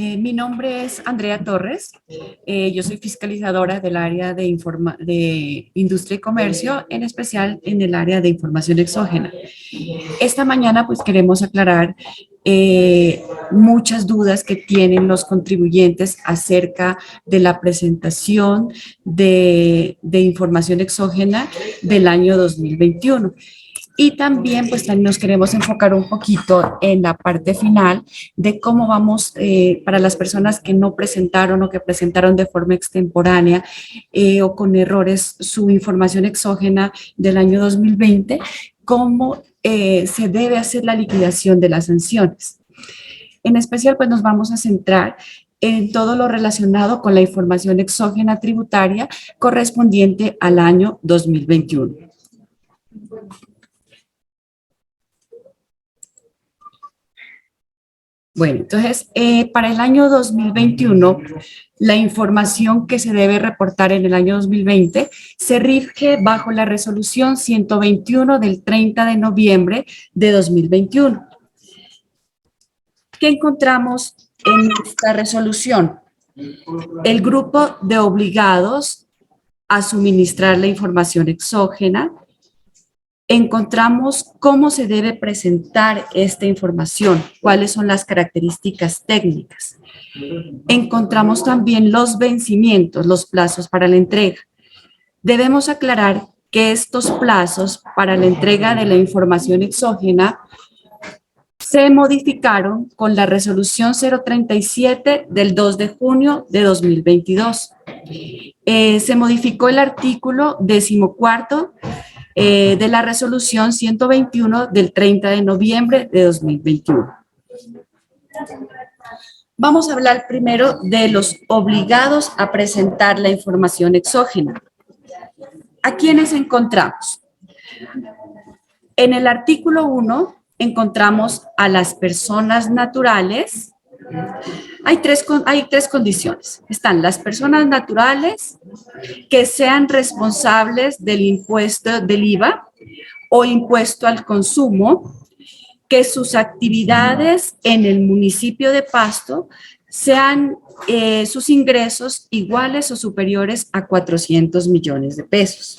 Mi nombre es Andrea Torres. Yo soy fiscalizadora del área de industria y comercio, en especial en el área de información exógena. Esta mañana pues queremos aclarar muchas dudas que tienen los contribuyentes acerca de la presentación de información exógena del año 2021. Y también, pues también nos queremos enfocar un poquito en la parte final de cómo vamos, para las personas que no presentaron o que presentaron de forma extemporánea o con errores su información exógena del año 2020, cómo se debe hacer la liquidación de las sanciones. En especial, pues nos vamos a centrar en todo lo relacionado con la información exógena tributaria correspondiente al año 2021. Bueno, entonces, para el año 2021, la información que se debe reportar en el año 2020 se rige bajo la resolución 121 del 30 de noviembre de 2021. ¿Qué encontramos en esta resolución? El grupo de obligados a suministrar la información exógena. Encontramos cómo se debe presentar esta información, cuáles son las características técnicas. Encontramos también los vencimientos, los plazos para la entrega. Debemos aclarar que estos plazos para la entrega de la información exógena se modificaron con la resolución 037 del 2 de junio de 2022. Se modificó el artículo 14 de la resolución 121 del 30 de noviembre de 2021. Vamos a hablar primero de los obligados a presentar la información exógena. ¿A quiénes encontramos? En el artículo 1 encontramos a las personas naturales. Hay tres condiciones. Están las personas naturales que sean responsables del impuesto del IVA o impuesto al consumo, que sus actividades en el municipio de Pasto sean sus ingresos iguales o superiores a 400 millones de pesos.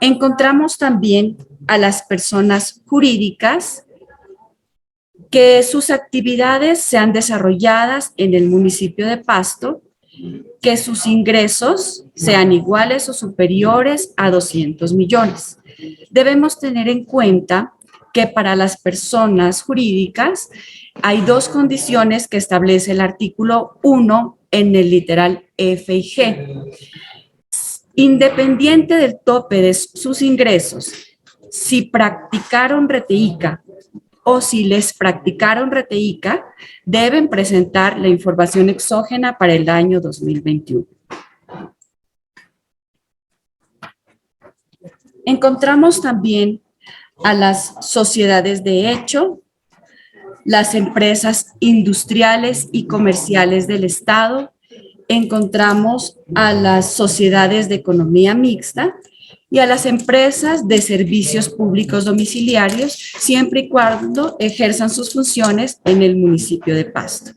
Encontramos también a las personas jurídicas que sus actividades sean desarrolladas en el municipio de Pasto, que sus ingresos sean iguales o superiores a 200 millones. Debemos tener en cuenta que para las personas jurídicas hay dos condiciones que establece el artículo 1 en el literal F y G. Independiente del tope de sus ingresos, si practicaron reteíca o si les practicaron reteíca, deben presentar la información exógena para el año 2021. Encontramos también a las sociedades de hecho, las empresas industriales y comerciales del Estado, encontramos a las sociedades de economía mixta y a las empresas de servicios públicos domiciliarios, siempre y cuando ejerzan sus funciones en el municipio de Pasto.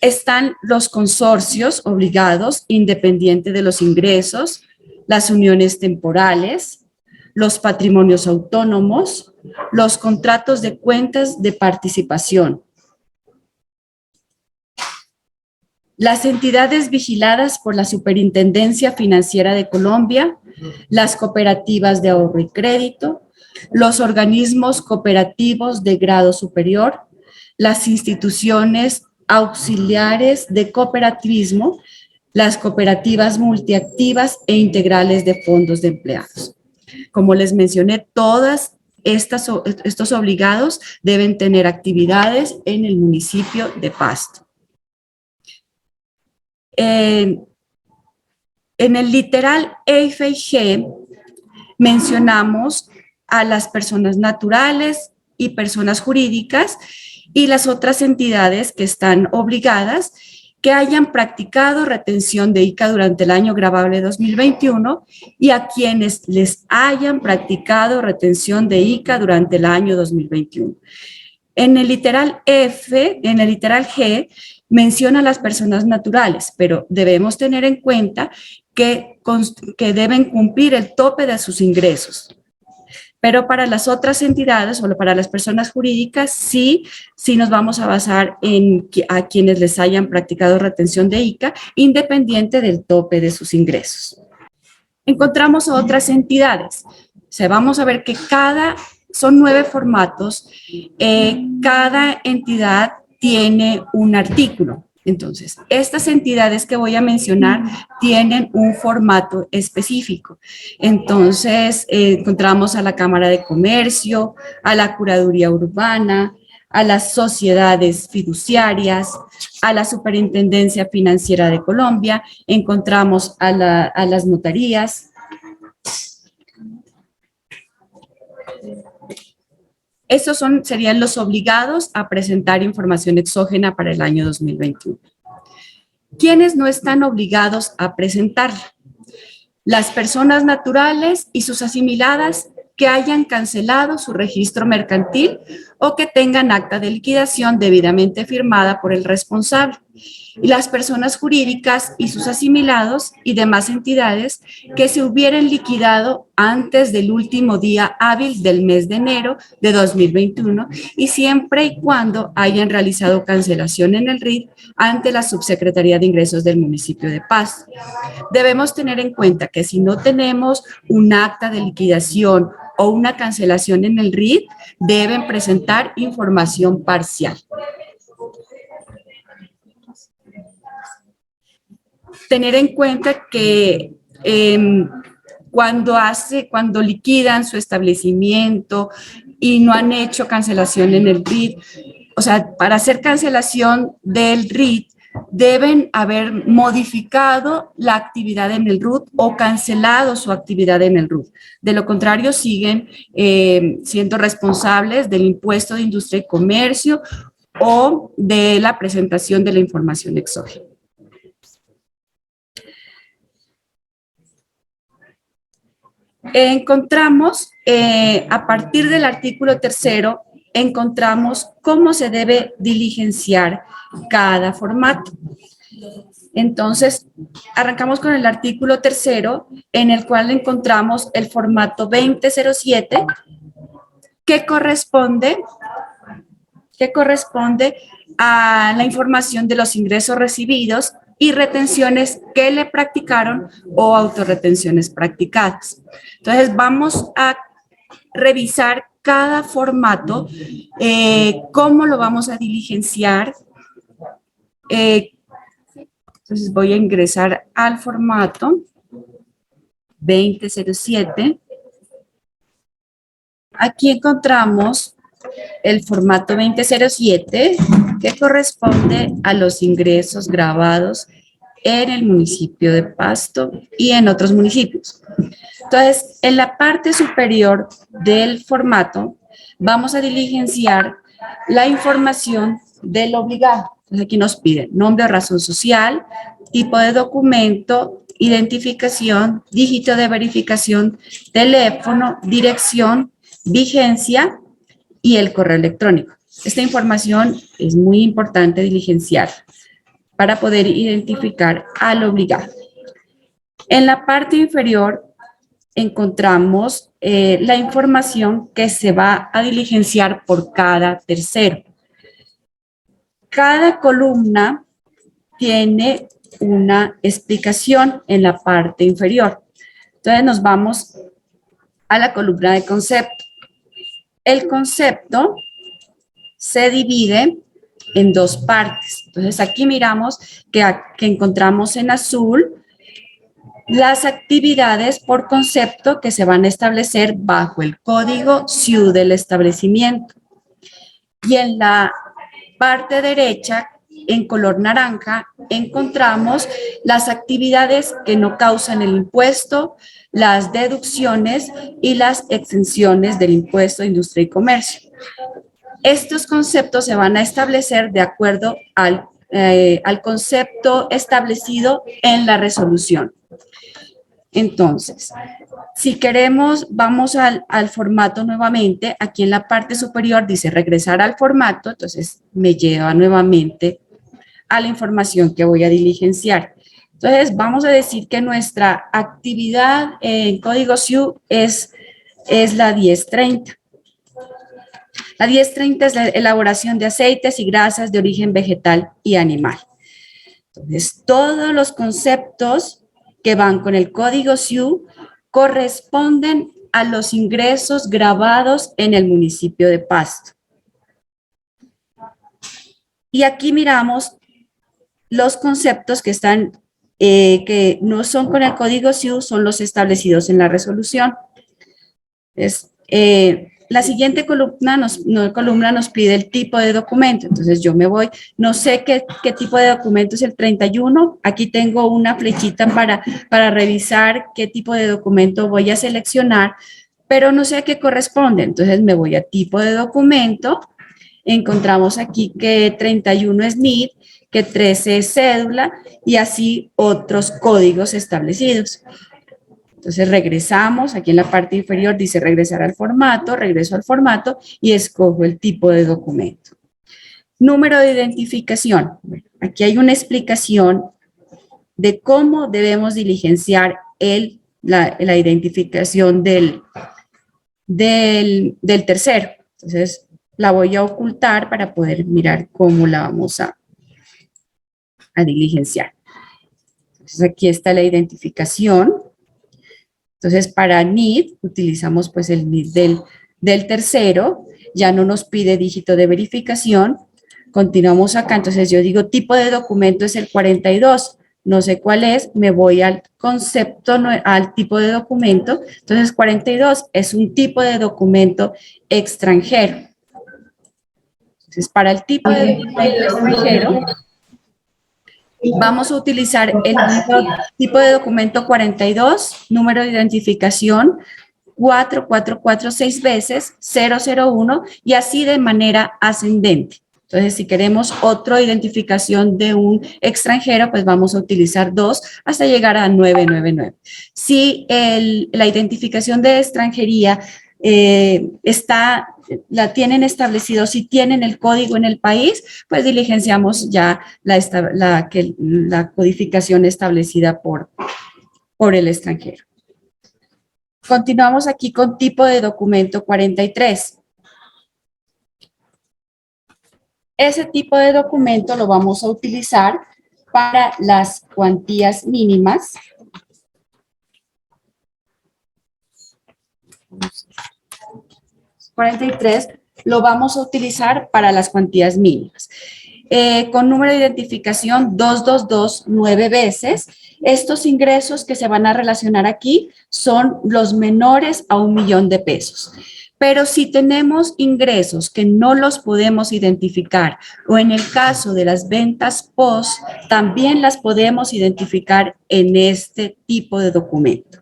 Están los consorcios obligados, independiente de los ingresos, las uniones temporales, los patrimonios autónomos, los contratos de cuentas de participación. Las entidades vigiladas por la Superintendencia Financiera de Colombia, las cooperativas de ahorro y crédito, los organismos cooperativos de grado superior, las instituciones auxiliares de cooperativismo, las cooperativas multiactivas e integrales de fondos de empleados. Como les mencioné, todas estos obligados deben tener actividades en el municipio de Pasto. En el literal F y G mencionamos a las personas naturales y personas jurídicas y las otras entidades que están obligadas, que hayan practicado retención de ICA durante el año gravable 2021 y a quienes les hayan practicado retención de ICA durante el año 2021. En el literal F, en el literal G, menciona a las personas naturales, pero debemos tener en cuenta que deben cumplir el tope de sus ingresos. Pero para las otras entidades o para las personas jurídicas, sí nos vamos a basar en a quienes les hayan practicado retención de ICA, independiente del tope de sus ingresos. Encontramos otras entidades. O sea, vamos a ver que son 9 formatos, cada entidad tiene un artículo. Entonces, estas entidades que voy a mencionar tienen un formato específico. Entonces, encontramos a la Cámara de Comercio, a la Curaduría Urbana, a las sociedades fiduciarias, a la Superintendencia Financiera de Colombia, encontramos a las notarías. Estos serían los obligados a presentar información exógena para el año 2021. ¿Quiénes no están obligados a presentarla? Las personas naturales y sus asimiladas que hayan cancelado su registro mercantil o que tengan acta de liquidación debidamente firmada por el responsable. Y las personas jurídicas y sus asimilados y demás entidades que se hubieran liquidado antes del último día hábil del mes de enero de 2021 y siempre y cuando hayan realizado cancelación en el RIT ante la Subsecretaría de Ingresos del municipio de Pasto. Debemos tener en cuenta que si no tenemos un acta de liquidación o una cancelación en el RIT, deben presentar información parcial. Tener en cuenta que cuando liquidan su establecimiento y no han hecho cancelación en el RIT, o sea, para hacer cancelación del RIT, deben haber modificado la actividad en el RUT o cancelado su actividad en el RUT. De lo contrario, siguen siendo responsables del impuesto de industria y comercio o de la presentación de la información exógena. Encontramos, a partir del artículo 3º, encontramos cómo se debe diligenciar cada formato. Entonces, arrancamos con el artículo 3º, en el cual encontramos el formato 2007, que corresponde a la información de los ingresos recibidos y retenciones que le practicaron o autorretenciones practicadas. Entonces, vamos a revisar cada formato, cómo lo vamos a diligenciar. Entonces, voy a ingresar al formato 2007. Aquí encontramos el formato 2007, que corresponde a los ingresos grabados en el municipio de Pasto y en otros municipios. Entonces, en la parte superior del formato vamos a diligenciar la información del obligado. Entonces, aquí nos piden nombre o razón social, tipo de documento, identificación, dígito de verificación, teléfono, dirección, vigencia y el correo electrónico. Esta información es muy importante diligenciar para poder identificar al obligado. En la parte inferior encontramos la información que se va a diligenciar por cada tercero. Cada columna tiene una explicación en la parte inferior. Entonces nos vamos a la columna de concepto. El concepto se divide en dos partes. Entonces aquí miramos que encontramos en azul las actividades por concepto que se van a establecer bajo el código SIU del establecimiento. Y en la parte derecha, en color naranja, encontramos las actividades que no causan el impuesto, las deducciones y las exenciones del impuesto de industria y comercio. Estos conceptos se van a establecer de acuerdo al al concepto establecido en la resolución. Entonces, si queremos, vamos al formato nuevamente. Aquí en la parte superior dice regresar al formato, entonces me lleva nuevamente a la información que voy a diligenciar. Entonces, vamos a decir que nuestra actividad en código SIU es la 1030. La 1030 es la elaboración de aceites y grasas de origen vegetal y animal. Entonces, todos los conceptos que van con el código SIU corresponden a los ingresos grabados en el municipio de Pasto. Y aquí miramos los conceptos que están, que no son con el código SIU, son los establecidos en la resolución. La siguiente columna nos pide el tipo de documento. Entonces yo me voy, no sé qué tipo de documento es el 31. Aquí tengo una flechita para revisar qué tipo de documento voy a seleccionar, pero no sé a qué corresponde. Entonces me voy a tipo de documento. Encontramos aquí que 31 es NID, que 13 es cédula y así otros códigos establecidos. Entonces regresamos, aquí en la parte inferior dice regresar al formato, regreso al formato y escojo el tipo de documento. Número de identificación. Aquí hay una explicación de cómo debemos diligenciar la identificación del tercero. Entonces la voy a ocultar para poder mirar cómo la vamos a diligenciar. Entonces aquí está la identificación. Entonces, para NID, utilizamos pues el NID del tercero, ya no nos pide dígito de verificación, continuamos acá, entonces yo digo tipo de documento es el 42, no sé cuál es, me voy al concepto, al tipo de documento, entonces 42 es un tipo de documento extranjero. Entonces, para el tipo de documento extranjero, vamos a utilizar el tipo de documento 42, número de identificación 4446 veces 001 y así de manera ascendente. Entonces, si queremos otra identificación de un extranjero, pues vamos a utilizar 2 hasta llegar a 999. Si la identificación de extranjería la tienen establecido, si tienen el código en el país, pues diligenciamos ya la codificación establecida por el extranjero. Continuamos aquí con tipo de documento 43. Ese tipo de documento lo vamos a utilizar para las cuantías mínimas. 43 lo vamos a utilizar para las cuantías mínimas. Con número de identificación 222 9 veces. Estos ingresos que se van a relacionar aquí son los menores a 1 millón de pesos. Pero si tenemos ingresos que no los podemos identificar o en el caso de las ventas post, también las podemos identificar en este tipo de documento.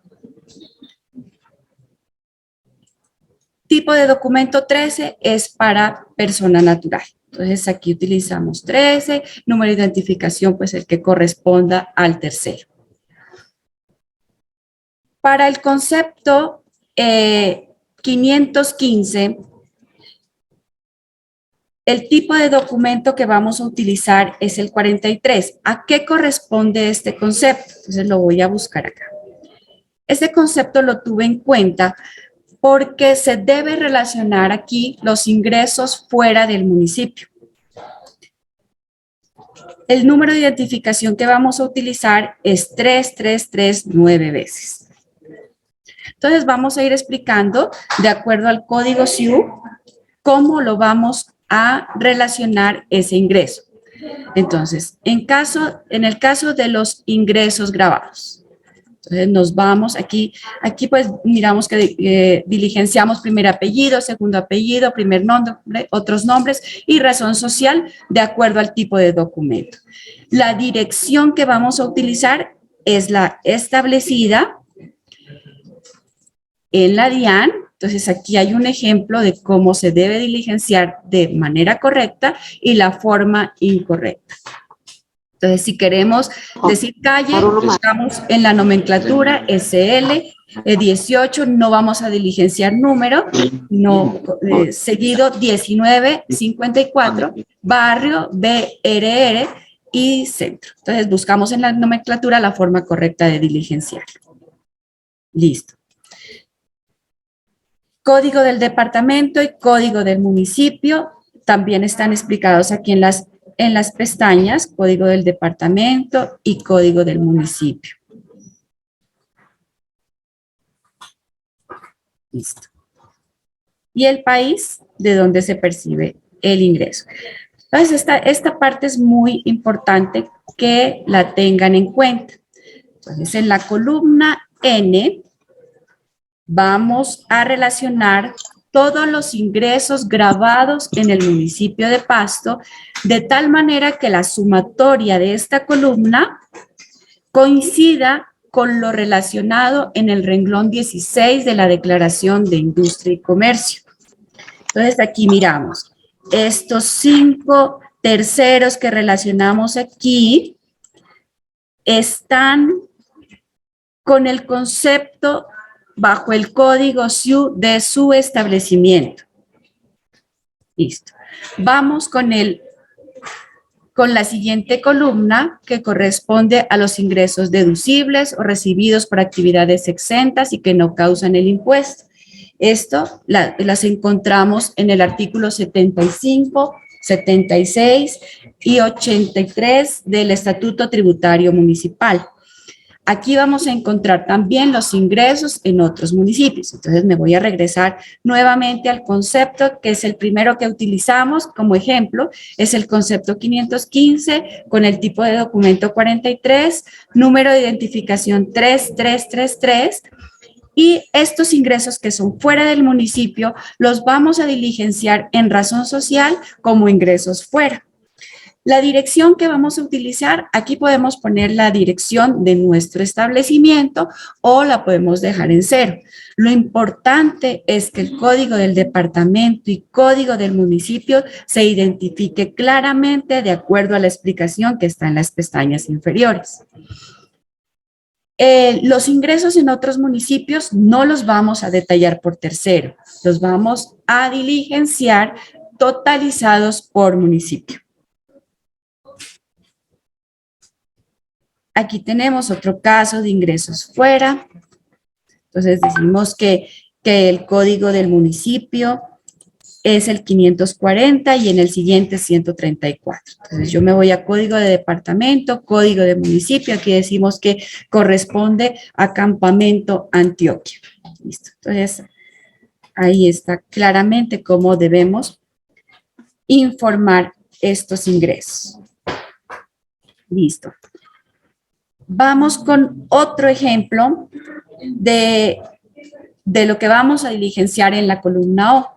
Tipo de documento 13 es para persona natural. Entonces aquí utilizamos 13, número de identificación pues el que corresponda al tercero. Para el concepto 515, el tipo de documento que vamos a utilizar es el 43. ¿A qué corresponde este concepto? Entonces lo voy a buscar acá. Este concepto lo tuve en cuenta porque se debe relacionar aquí los ingresos fuera del municipio. El número de identificación que vamos a utilizar es 3339 veces. Entonces vamos a ir explicando, de acuerdo al código SIU, cómo lo vamos a relacionar ese ingreso. Entonces, en el caso de los ingresos grabados, entonces nos vamos aquí pues miramos que diligenciamos primer apellido, segundo apellido, primer nombre, otros nombres y razón social de acuerdo al tipo de documento. La dirección que vamos a utilizar es la establecida en la DIAN. Entonces aquí hay un ejemplo de cómo se debe diligenciar de manera correcta y la forma incorrecta. Entonces, si queremos decir calle, buscamos en la nomenclatura SL 18, no vamos a diligenciar número, no, seguido 1954, barrio, BRR y centro. Entonces, buscamos en la nomenclatura la forma correcta de diligenciar. Listo. Código del departamento y código del municipio también están explicados aquí en las pestañas, código del departamento y código del municipio. Listo. Y el país de donde se percibe el ingreso. Entonces, esta parte es muy importante que la tengan en cuenta. Entonces, en la columna N vamos a relacionar todos los ingresos grabados en el municipio de Pasto, de tal manera que la sumatoria de esta columna coincida con lo relacionado en el renglón 16 de la Declaración de Industria y Comercio. Entonces, aquí miramos, estos 5 terceros que relacionamos aquí están con el concepto bajo el código SIU de su establecimiento. Listo. Vamos con la siguiente columna que corresponde a los ingresos deducibles o recibidos por actividades exentas y que no causan el impuesto. Esto las encontramos en el artículo 75, 76 y 83 del Estatuto Tributario Municipal. Aquí vamos a encontrar también los ingresos en otros municipios. Entonces me voy a regresar nuevamente al concepto que es el primero que utilizamos como ejemplo, es el concepto 515 con el tipo de documento 43, número de identificación 3333, y estos ingresos que son fuera del municipio los vamos a diligenciar en razón social como ingresos fuera. La dirección que vamos a utilizar, aquí podemos poner la dirección de nuestro establecimiento o la podemos dejar en 0. Lo importante es que el código del departamento y código del municipio se identifique claramente de acuerdo a la explicación que está en las pestañas inferiores. Los ingresos en otros municipios no los vamos a detallar por tercero, los vamos a diligenciar totalizados por municipio. Aquí tenemos otro caso de ingresos fuera. Entonces decimos que el código del municipio es el 540 y en el siguiente 134. Entonces yo me voy a código de departamento, código de municipio. Aquí decimos que corresponde a Campamento Antioquia. Listo. Entonces ahí está claramente cómo debemos informar estos ingresos. Listo. Vamos con otro ejemplo de lo que vamos a diligenciar en la columna O,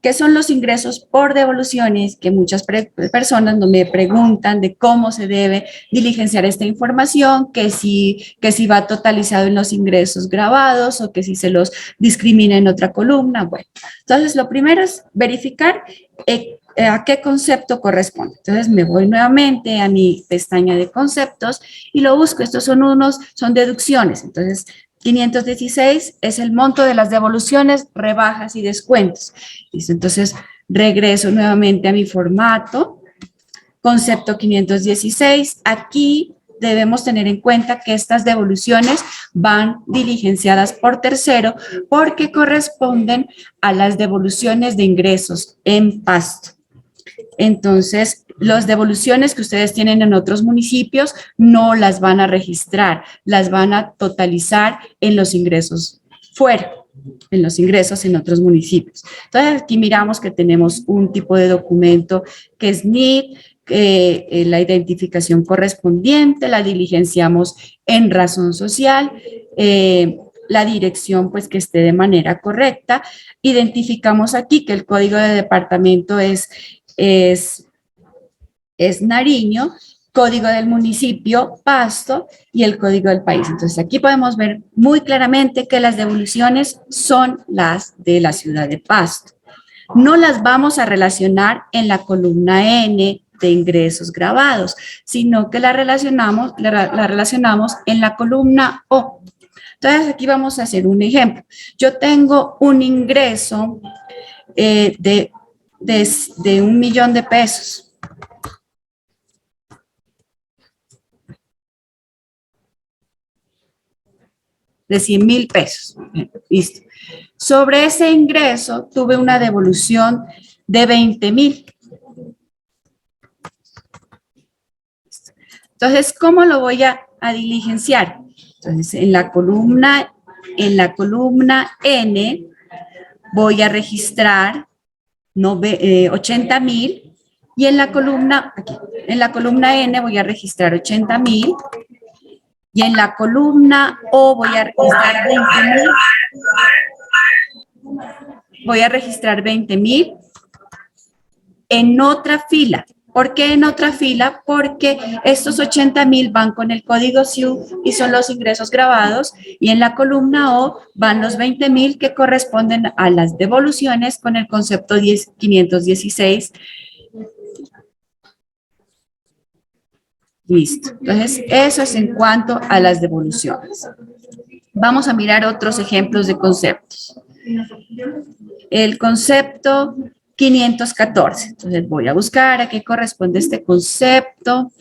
que son los ingresos por devoluciones, que muchas personas me preguntan de cómo se debe diligenciar esta información, que si va totalizado en los ingresos grabados o que si se los discrimina en otra columna. Bueno, entonces lo primero es verificar a qué concepto corresponde. Entonces me voy nuevamente a mi pestaña de conceptos y lo busco. Estos son deducciones. Entonces 516 es el monto de las devoluciones, rebajas y descuentos. ¿Listo? Entonces regreso nuevamente a mi formato, concepto 516. Aquí debemos tener en cuenta que estas devoluciones van diligenciadas por tercero porque corresponden a las devoluciones de ingresos en Pasto. Entonces, las devoluciones que ustedes tienen en otros municipios no las van a registrar, las van a totalizar en los ingresos fuera, en los ingresos en otros municipios. Entonces, aquí miramos que tenemos un tipo de documento que es NIT, la identificación correspondiente, la diligenciamos en razón social, la dirección pues que esté de manera correcta. Identificamos aquí que el código de departamento es Nariño, código del municipio Pasto y el código del país. Entonces aquí podemos ver muy claramente que las devoluciones son las de la ciudad de Pasto. No las vamos a relacionar en la columna N de ingresos grabados, sino que la relacionamos en la columna O. Entonces, aquí vamos a hacer un ejemplo. Yo tengo un ingreso de 1.000.000 de pesos. De 100.000 pesos. Listo. Sobre ese ingreso tuve una devolución de 20.000. Entonces, ¿cómo lo voy a diligenciar? Entonces, en la columna N voy a registrar 80.000 y en la columna N voy a registrar 80.000 y en la columna O voy a registrar 20.000. Voy a registrar 20.000 en otra fila. ¿Por qué en otra fila? Porque estos 80.000 van con el código SIU y son los ingresos grabados, y en la columna O van los 20.000 que corresponden a las devoluciones con el concepto 516. Listo. Entonces, eso es en cuanto a las devoluciones. Vamos a mirar otros ejemplos de conceptos. El concepto 514. Entonces voy a buscar a qué corresponde este concepto.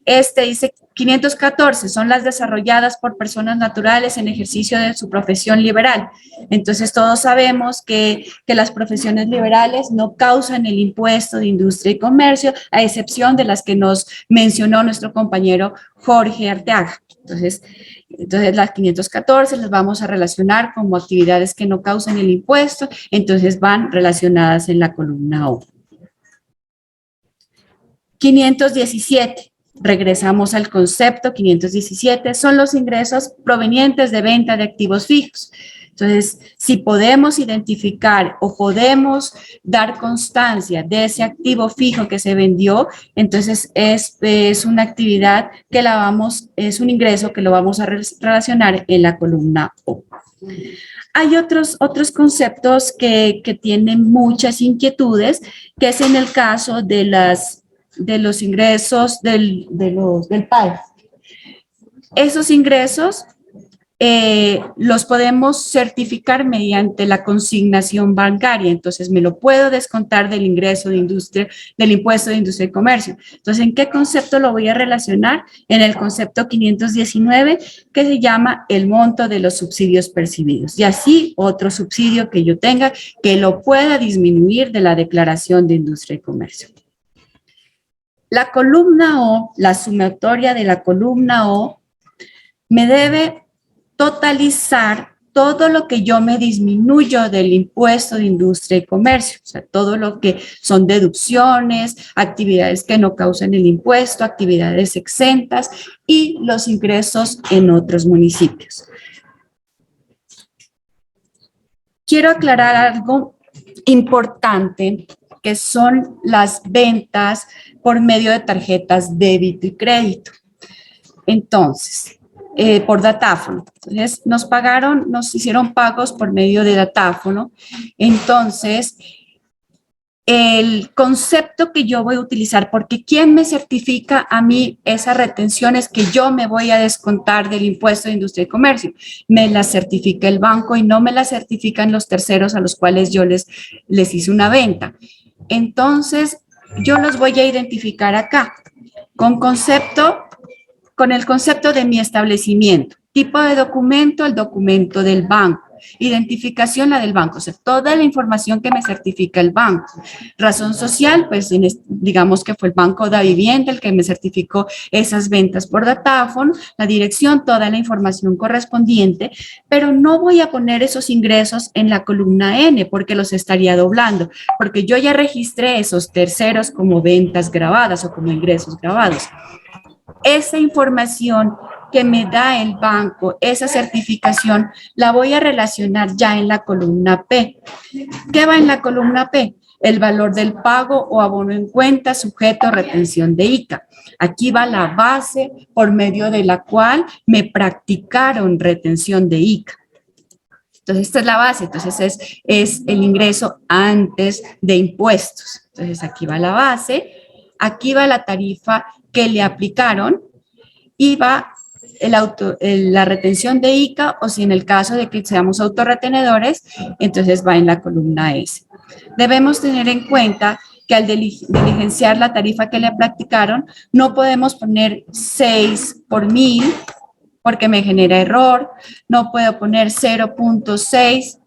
Este dice 514 son las desarrolladas por personas naturales en ejercicio de su profesión liberal. Entonces todos sabemos que las profesiones liberales no causan el impuesto de industria y comercio, a excepción de las que nos mencionó nuestro compañero Jorge Arteaga. Entonces las 514 las vamos a relacionar como actividades que no causan el impuesto, entonces van relacionadas en la columna O. 517, regresamos al concepto 517, son los ingresos provenientes de venta de activos fijos. Entonces, si podemos identificar o podemos dar constancia de ese activo fijo que se vendió, entonces es una actividad que es un ingreso que lo vamos a relacionar en la columna O. Hay otros conceptos que tienen muchas inquietudes, que es en el caso de los ingresos del PAE. Esos ingresos los podemos certificar mediante la consignación bancaria, entonces me lo puedo descontar del ingreso de industria, del impuesto de industria y comercio. Entonces, ¿en qué concepto lo voy a relacionar? En el concepto 519, que se llama el monto de los subsidios percibidos, y así otro subsidio que yo tenga que lo pueda disminuir de la declaración de industria y comercio. La columna O, la sumatoria de la columna O, me debe totalizar todo lo que yo me disminuyo del impuesto de industria y comercio, o sea, todo lo que son deducciones, actividades que no causan el impuesto, actividades exentas y los ingresos en otros municipios. Quiero aclarar algo importante, que son las ventas por medio de tarjetas débito y crédito. Entonces, por datáfono. Entonces, nos hicieron pagos por medio de datáfono. Entonces, el concepto que yo voy a utilizar, porque ¿quién me certifica a mí esas retenciones que yo me voy a descontar del impuesto de industria y comercio? Me las certifica el banco y no me las certifican los terceros a los cuales yo les hice una venta. Entonces, yo los voy a identificar acá con el concepto de mi establecimiento. Tipo de documento, el documento del banco. Identificación, la del banco, o sea, toda la información que me certifica el banco. Razón social, pues digamos que fue el Banco da Vivienda el que me certificó esas ventas por datáfono, la dirección, toda la información correspondiente, pero no voy a poner esos ingresos en la columna N porque los estaría doblando, porque yo ya registré esos terceros como ventas grabadas o como ingresos grabados. Esa información que me da el banco, esa certificación, la voy a relacionar ya en la columna P. ¿Qué va en la columna P? El valor del pago o abono en cuenta sujeto a retención de ICA. Aquí va la base por medio de la cual me practicaron retención de ICA. Entonces, esta es la base, entonces es el ingreso antes de impuestos. Entonces, aquí va la base, aquí va la tarifa que le aplicaron y va la retención de ICA, o si en el caso de que seamos autorretenedores, entonces va en la columna S. Debemos tener en cuenta que al diligenciar la tarifa que le practicaron, no podemos poner 6 por 1000 porque me genera error, no puedo poner 0.6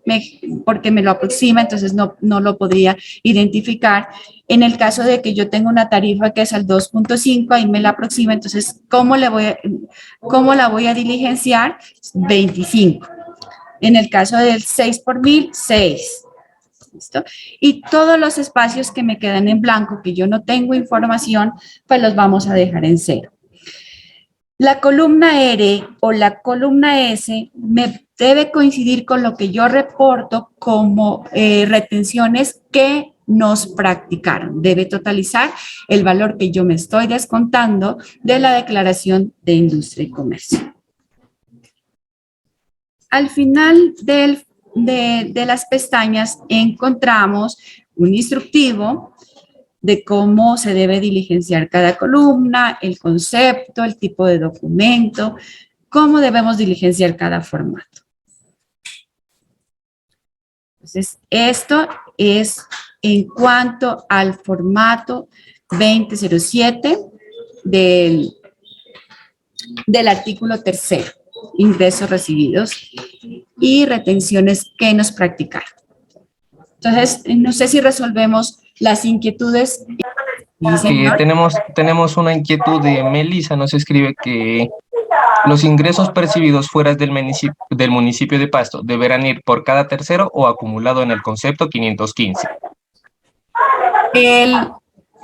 porque me lo aproxima, entonces no lo podría identificar. En el caso de que yo tenga una tarifa que es al 2.5, ahí me la aproxima, entonces, ¿cómo la voy a diligenciar? 25. En el caso del 6 por 1000, 6. ¿Listo? Y todos los espacios que me quedan en blanco, que yo no tengo información, pues los vamos a dejar en 0. La columna R o la columna S me debe coincidir con lo que yo reporto como retenciones que nos practicaron. Debe totalizar el valor que yo me estoy descontando de la declaración de industria y comercio. Al final de las pestañas encontramos un instructivo de cómo se debe diligenciar cada columna, el concepto, el tipo de documento, cómo debemos diligenciar cada formato. Entonces, esto es en cuanto al formato 2007 del artículo 3º, ingresos recibidos y retenciones que nos practicaron. Entonces, no sé si resolvemos las inquietudes. Tenemos una inquietud de Melissa, nos escribe que los ingresos percibidos fuera del municipio de Pasto deberán ir por cada tercero o acumulado en el concepto 515.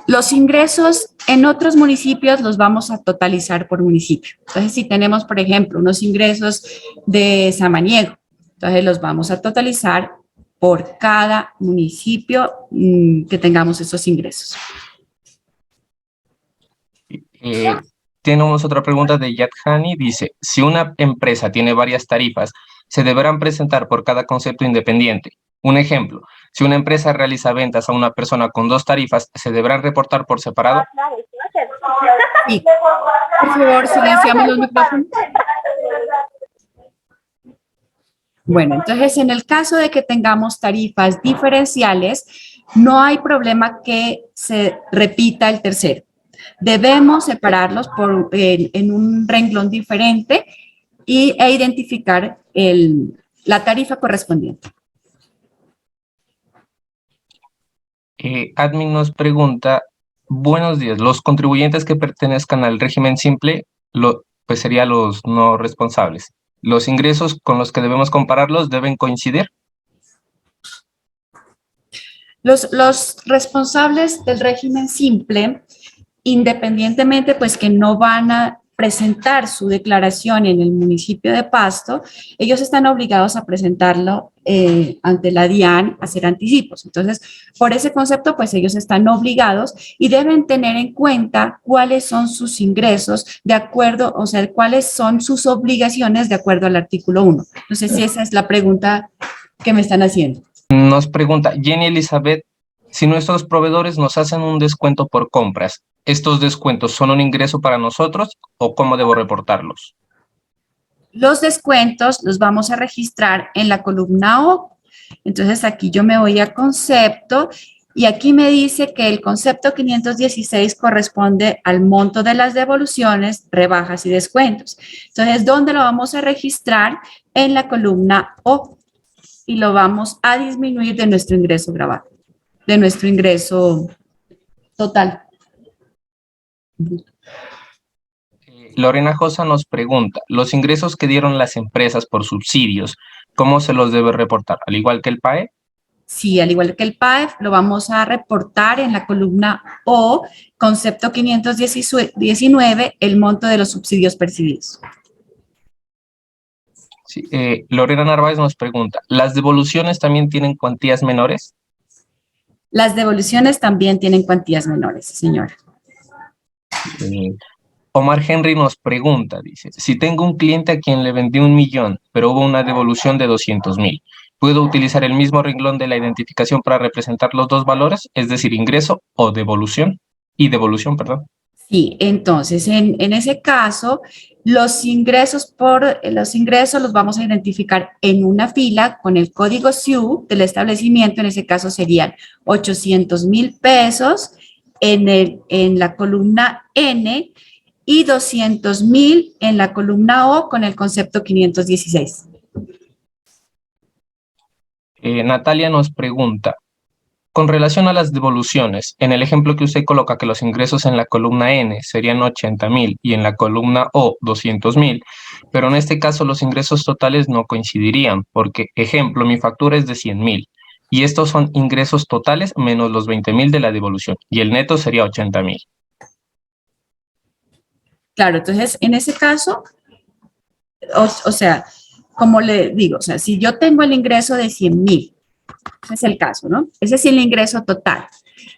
Los ingresos en otros municipios los vamos a totalizar por municipio. Entonces, si tenemos, por ejemplo, unos ingresos de Samaniego, entonces los vamos a totalizar por cada municipio que tengamos esos ingresos. Tenemos otra pregunta de Yadhani, dice, si una empresa tiene varias tarifas, se deberán presentar por cada concepto independiente. Un ejemplo, si una empresa realiza ventas a una persona con 2 tarifas, ¿se deberán reportar por separado? Sí. Por favor, silenciamos los micrófonos. Bueno, entonces en el caso de que tengamos tarifas diferenciales, no hay problema que se repita el tercero. Debemos separarlos en un renglón diferente e identificar la tarifa correspondiente. Admin nos pregunta, buenos días, los contribuyentes que pertenezcan al régimen simple, pues serían los no responsables. ¿Los ingresos con los que debemos compararlos deben coincidir? Los responsables del régimen simple, independientemente pues que no van a presentar su declaración en el municipio de Pasto, ellos están obligados a presentarlo ante la DIAN, a hacer anticipos. Entonces, por ese concepto, pues ellos están obligados y deben tener en cuenta cuáles son sus ingresos de acuerdo, o sea, cuáles son sus obligaciones de acuerdo al artículo 1. No sé si esa es la pregunta que me están haciendo. Nos pregunta Jenny Elizabeth, si nuestros proveedores nos hacen un descuento por compras, ¿estos descuentos son un ingreso para nosotros o cómo debo reportarlos? Los descuentos los vamos a registrar en la columna O. Entonces, aquí yo me voy a concepto y aquí me dice que el concepto 516 corresponde al monto de las devoluciones, rebajas y descuentos. Entonces, ¿dónde lo vamos a registrar? En la columna O. Y lo vamos a disminuir de nuestro ingreso grabado, de nuestro ingreso total. Lorena Josa nos pregunta, los ingresos que dieron las empresas por subsidios, ¿cómo se los debe reportar? ¿Al igual que el PAE? Sí, al igual que el PAE, lo vamos a reportar en la columna O, concepto 519, el monto de los subsidios percibidos. Sí, Lorena Narváez nos pregunta, ¿las devoluciones también tienen cuantías menores? Las devoluciones también tienen cuantías menores, señora. Omar Henry nos pregunta, dice, si tengo un cliente a quien le vendí 1.000.000, pero hubo una devolución de 200.000, ¿puedo utilizar el mismo renglón de la identificación para representar los dos valores? Es decir, ingreso o devolución, y devolución, perdón. Sí, entonces en ese caso, los ingresos los vamos a identificar en una fila con el código SIU del establecimiento, en ese caso serían 800.000 pesos en la columna N y 200.000 en la columna O con el concepto 516. Natalia nos pregunta, con relación a las devoluciones, en el ejemplo que usted coloca que los ingresos en la columna N serían 80.000 y en la columna O 200.000, pero en este caso los ingresos totales no coincidirían, porque, ejemplo, mi factura es de 100.000 y estos son ingresos totales menos los 20.000 de la devolución y el neto sería 80.000. Claro, entonces en ese caso, o sea, como le digo, o sea, si yo tengo el ingreso de 100.000, ese es el caso, ¿no? Ese es el ingreso total.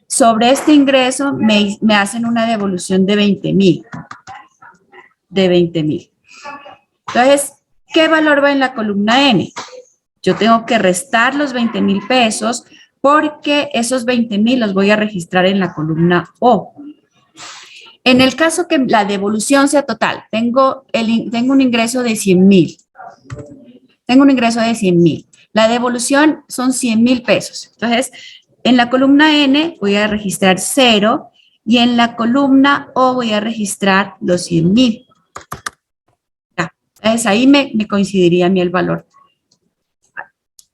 Sobre este ingreso me hacen una devolución de 20.000. De 20.000. Entonces, ¿qué valor va en la columna N? Yo tengo que restar los 20.000 pesos porque esos 20.000 los voy a registrar en la columna O. En el caso que la devolución sea total, tengo un ingreso de 100.000. Tengo un ingreso de 100.000. La devolución son 100.000 pesos. Entonces, en la columna N voy a registrar 0 y en la columna O voy a registrar los 100.000. Entonces, ahí me coincidiría a mí el valor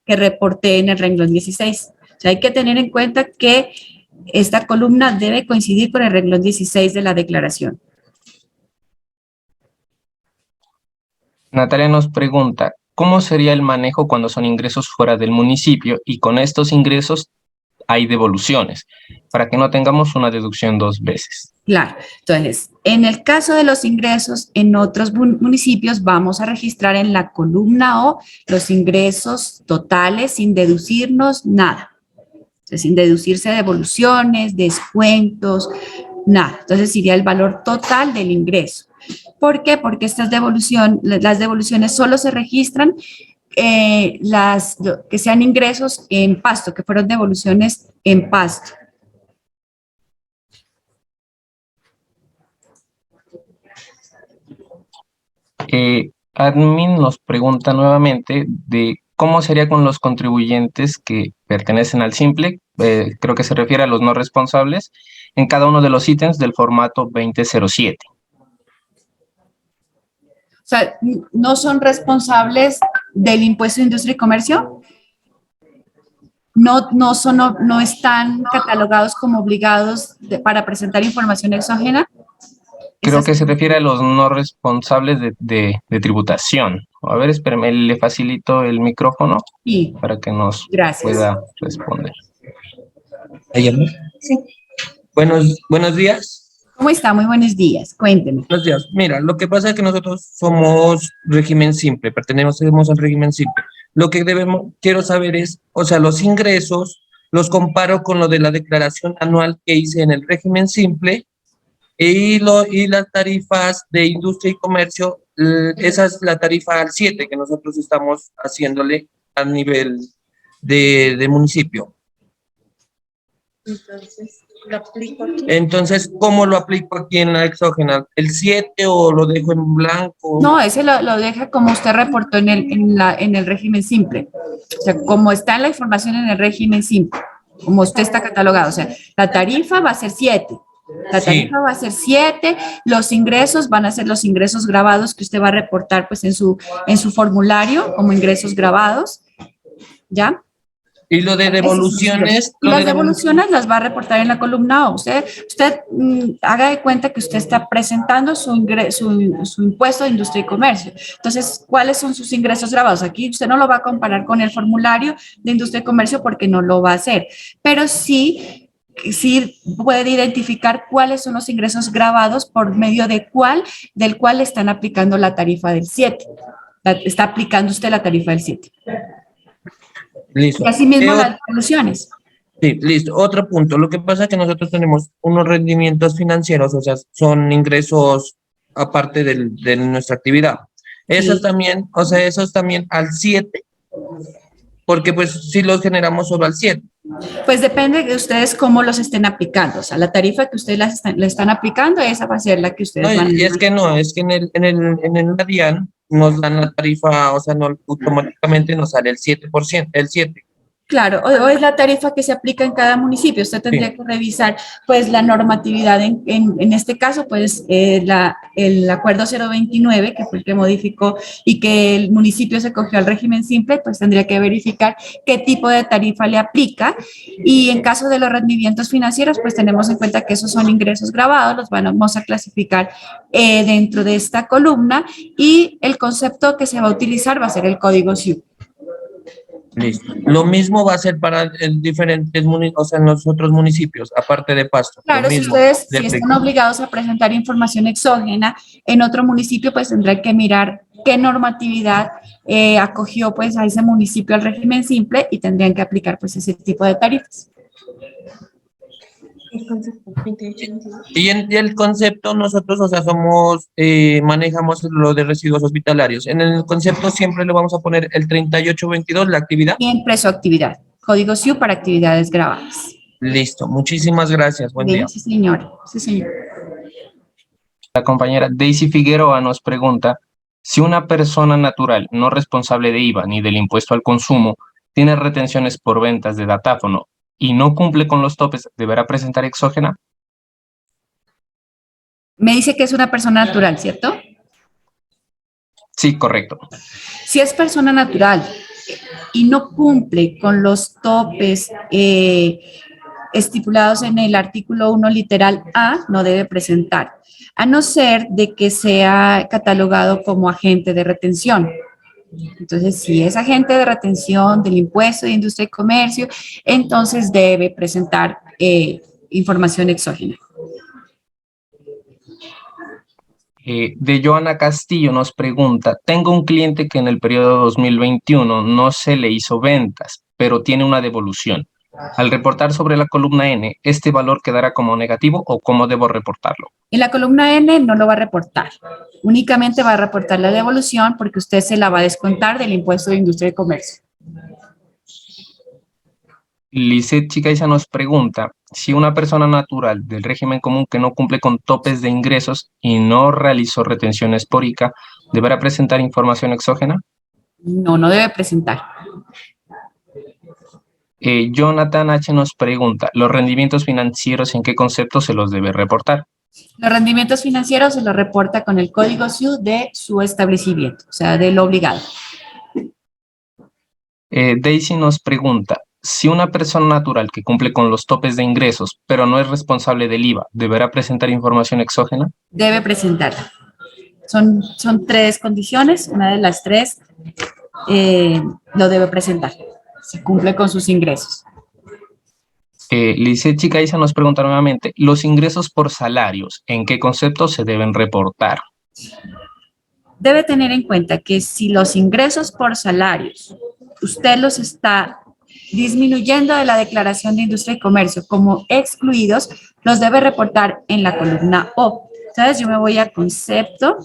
que reporté en el renglón 16. O sea, hay que tener en cuenta que esta columna debe coincidir con el renglón 16 de la declaración. Natalia nos pregunta, ¿cómo sería el manejo cuando son ingresos fuera del municipio y con estos ingresos hay devoluciones, para que no tengamos una deducción dos veces? Claro, entonces, en el caso de los ingresos en otros municipios, vamos a registrar en la columna O los ingresos totales sin deducirnos nada. Entonces, sin deducirse devoluciones, descuentos, nada. Entonces, iría el valor total del ingreso. ¿Por qué? Porque las devoluciones solo se registran que sean ingresos en pasto, que fueron devoluciones en pasto. Admin nos pregunta nuevamente de cómo sería con los contribuyentes que pertenecen al simple, creo que se refiere a los no responsables, en cada uno de los ítems del formato 2007. O sea, ¿no son responsables del impuesto de industria y comercio? ¿No están catalogados como obligados para presentar información exógena? Creo que se refiere a los no responsables de tributación. A ver, espérame, le facilito el micrófono Sí, para que nos gracias. pueda responder. ¿Ahí, amor? Sí. Buenos días. ¿Cómo está? Muy buenos días. Cuénteme. Buenos días. Mira, lo que pasa es que nosotros somos régimen simple, pertenecemos al régimen simple. Lo que quiero saber es, o sea, los ingresos los comparo con lo de la declaración anual que hice en el régimen simple y las tarifas de industria y comercio, esa es la tarifa al 7 que nosotros estamos haciéndole a nivel de municipio. Entonces, ¿lo aplico aquí? Entonces, ¿cómo lo aplico aquí en la exógena? ¿El 7 o lo dejo en blanco? No, ese lo deja como usted reportó en el régimen simple. O sea, como está en la información en el régimen simple, como usted está catalogado. O sea, la tarifa va a ser 7. La tarifa va a ser 7, los ingresos van a ser los ingresos grabados que usted va a reportar pues en su formulario como ingresos grabados, ¿ya? Y lo de devoluciones. Y las devoluciones las va a reportar en la columna O. Usted haga de cuenta que usted está presentando su impuesto de industria y comercio. Entonces, ¿cuáles son sus ingresos grabados? Aquí usted no lo va a comparar con el formulario de industria y comercio porque no lo va a hacer, pero sí puede identificar cuáles son los ingresos grabados por medio del cual están aplicando la tarifa del 7. Está aplicando usted la tarifa del 7. Listo. Y asimismo las devoluciones. Sí, listo. Otro punto. Lo que pasa es que nosotros tenemos unos rendimientos financieros, o sea, son ingresos aparte de nuestra actividad. Eso Sí. también, o sea, eso es también al 7, porque pues sí los generamos solo al 7. Pues depende de ustedes cómo los estén aplicando. O sea, la tarifa que ustedes le están aplicando, esa va a ser la que No, ustedes van y es que no, es que en el DIAN nos dan la tarifa, o sea, no automáticamente nos sale el 7%, el 7. Claro, o es la tarifa que se aplica en cada municipio. Usted tendría Sí. que revisar, pues, la normatividad. En este caso, pues, el acuerdo 029, que fue el que modificó y que el municipio se cogió al régimen simple, pues tendría que verificar qué tipo de tarifa le aplica. Y en caso de los rendimientos financieros, pues tenemos en cuenta que esos son ingresos grabados, los vamos a clasificar dentro de esta columna y el concepto que se va a utilizar va a ser el código SIU. Listo. Lo mismo va a ser para el diferentes, o sea, en los otros municipios, aparte de Pasto. Lo Claro, si mismo ustedes le si están aplica. obligados a presentar información exógena en otro municipio, pues tendrán que mirar qué normatividad acogió pues a ese municipio al régimen simple y tendrían que aplicar pues ese tipo de tarifas. El concepto 2822. Y el concepto, nosotros, o sea, manejamos lo de residuos hospitalarios. En el concepto siempre le vamos a poner el 3822, la actividad. Siempre su actividad. Código SIU para actividades grabadas. Listo. Muchísimas gracias. Buen día. Bien, sí, señor. Sí, señor. La compañera Daisy Figueroa nos pregunta si una persona natural no responsable de IVA ni del impuesto al consumo tiene retenciones por ventas de datáfono y no cumple con los topes, ¿deberá presentar exógena? Me dice que es una persona natural, ¿cierto? Sí, correcto. Si es persona natural y no cumple con los topes estipulados en el artículo 1 literal A, no debe presentar, a no ser de que sea catalogado como agente de retención. Entonces, si es agente de retención del impuesto de industria y comercio, entonces debe presentar información exógena. De Joana Castillo nos pregunta, tengo un cliente que en el periodo 2021 no se le hizo ventas, pero tiene una devolución. Al reportar sobre la columna N, ¿este valor quedará como negativo o cómo debo reportarlo? En la columna N no lo va a reportar, únicamente va a reportar la devolución porque usted se la va a descontar del impuesto de industria y comercio. Lisette Chicaiza nos pregunta si una persona natural del régimen común que no cumple con topes de ingresos y no realizó retenciones por ICA, ¿deberá presentar información exógena? No, no debe presentar. Jonathan H. nos pregunta, ¿los rendimientos financieros en qué concepto se los debe reportar? Los rendimientos financieros se los reporta con el código SIU de su establecimiento, o sea, del obligado. Daisy nos pregunta, si una persona natural que cumple con los topes de ingresos, pero no es responsable del IVA, ¿deberá presentar información exógena? Debe presentarla. Son tres condiciones, una de las tres lo debe presentar, si cumple con sus ingresos. Lisette Chicaiza nos pregunta nuevamente, ¿los ingresos por salarios, en qué concepto se deben reportar? Debe tener en cuenta que si los ingresos por salarios, usted los está disminuyendo de la declaración de industria y comercio como excluidos, los debe reportar en la columna O. Entonces, yo me voy a concepto.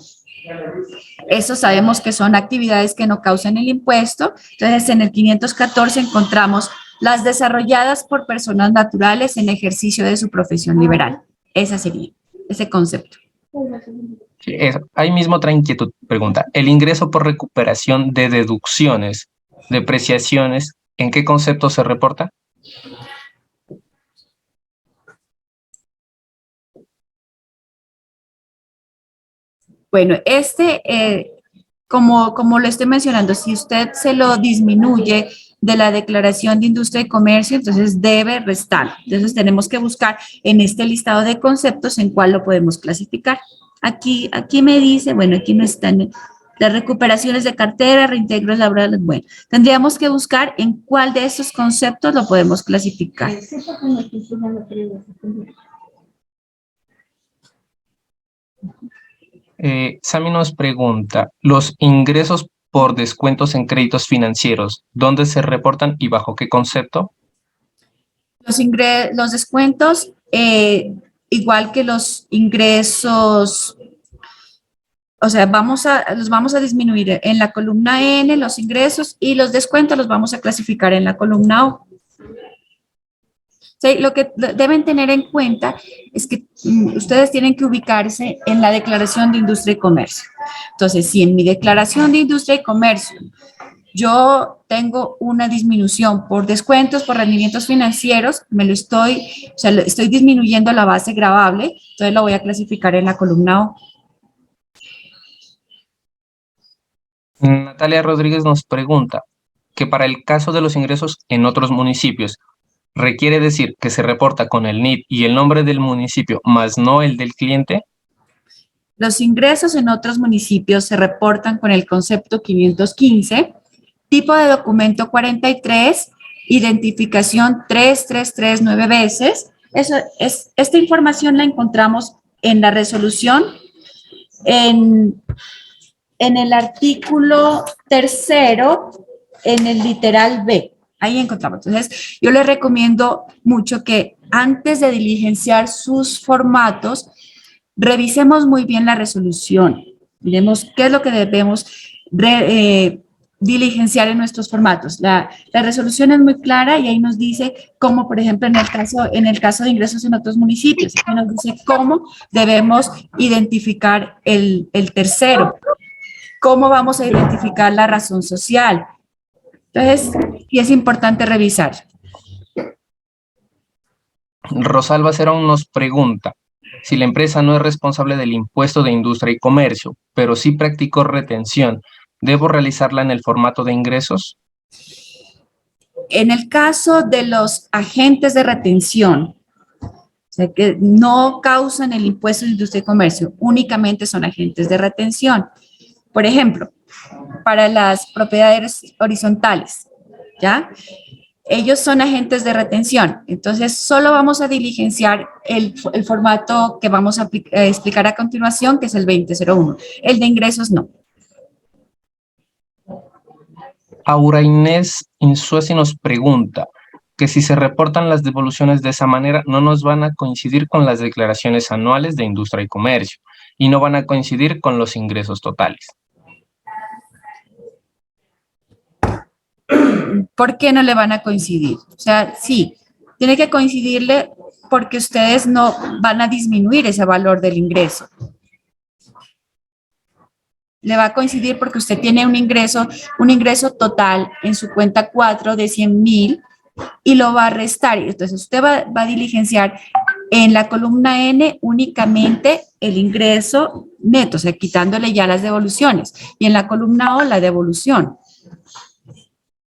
Eso sabemos que son actividades que no causan el impuesto. Entonces, en el 514 encontramos las desarrolladas por personas naturales en ejercicio de su profesión liberal. Esa sería, ese concepto. Sí, ahí mismo otra inquietud, pregunta, ¿el ingreso por recuperación de deducciones, depreciaciones, en qué concepto se reporta? Bueno, como lo estoy mencionando, si usted se lo disminuye de la declaración de industria y comercio, entonces debe restar. Entonces tenemos que buscar en este listado de conceptos en cuál lo podemos clasificar. Aquí me dice, bueno, aquí no están las recuperaciones de cartera, reintegros laborales. Bueno, tendríamos que buscar en cuál de estos conceptos lo podemos clasificar. Sami nos pregunta, ¿los ingresos por descuentos en créditos financieros, dónde se reportan y bajo qué concepto? Los descuentos, igual que los ingresos O sea, los vamos a disminuir en la columna N, los ingresos, y los descuentos los vamos a clasificar en la columna O. Sí, lo que deben tener en cuenta es que ustedes tienen que ubicarse en la declaración de industria y comercio. Entonces, si en mi declaración de industria y comercio yo tengo una disminución por descuentos, por rendimientos financieros, estoy disminuyendo la base gravable, entonces lo voy a clasificar en la columna O. Natalia Rodríguez nos pregunta que para el caso de los ingresos en otros municipios, ¿requiere decir que se reporta con el NID y el nombre del municipio, más no el del cliente? Los ingresos en otros municipios se reportan con el concepto 515, tipo de documento 43, identificación 3339 veces. Esta información la encontramos en la resolución, en el artículo 3º, en el literal B. Ahí encontramos. Entonces, yo les recomiendo mucho que antes de diligenciar sus formatos, revisemos muy bien la resolución. Miremos qué es lo que debemos diligenciar en nuestros formatos. La resolución es muy clara y ahí nos dice cómo, por ejemplo, en el caso de ingresos en otros municipios, aquí nos dice cómo debemos identificar el tercero, cómo vamos a identificar la razón social. Entonces, sí es importante revisar. Rosalba Cerón nos pregunta si la empresa no es responsable del impuesto de industria y comercio, pero sí practicó retención, ¿debo realizarla en el formato de ingresos? En el caso de los agentes de retención, o sea, que no causan el impuesto de industria y comercio, únicamente son agentes de retención. Por ejemplo, para las propiedades horizontales, ¿ya? Ellos son agentes de retención, entonces solo vamos a diligenciar el formato que vamos a explicar a continuación, que es el 2001. El de ingresos no. Aura Inés Insuesi nos pregunta que si se reportan las devoluciones de esa manera, no nos van a coincidir con las declaraciones anuales de industria y comercio y no van a coincidir con los ingresos totales. ¿Por qué no le van a coincidir? O sea, sí, tiene que coincidirle porque ustedes no van a disminuir ese valor del ingreso. Le va a coincidir porque usted tiene un ingreso total en su cuenta 4 de 100,000 y lo va a restar. Entonces, usted va a diligenciar en la columna N únicamente el ingreso neto, o sea, quitándole ya las devoluciones. Y en la columna O, la devolución.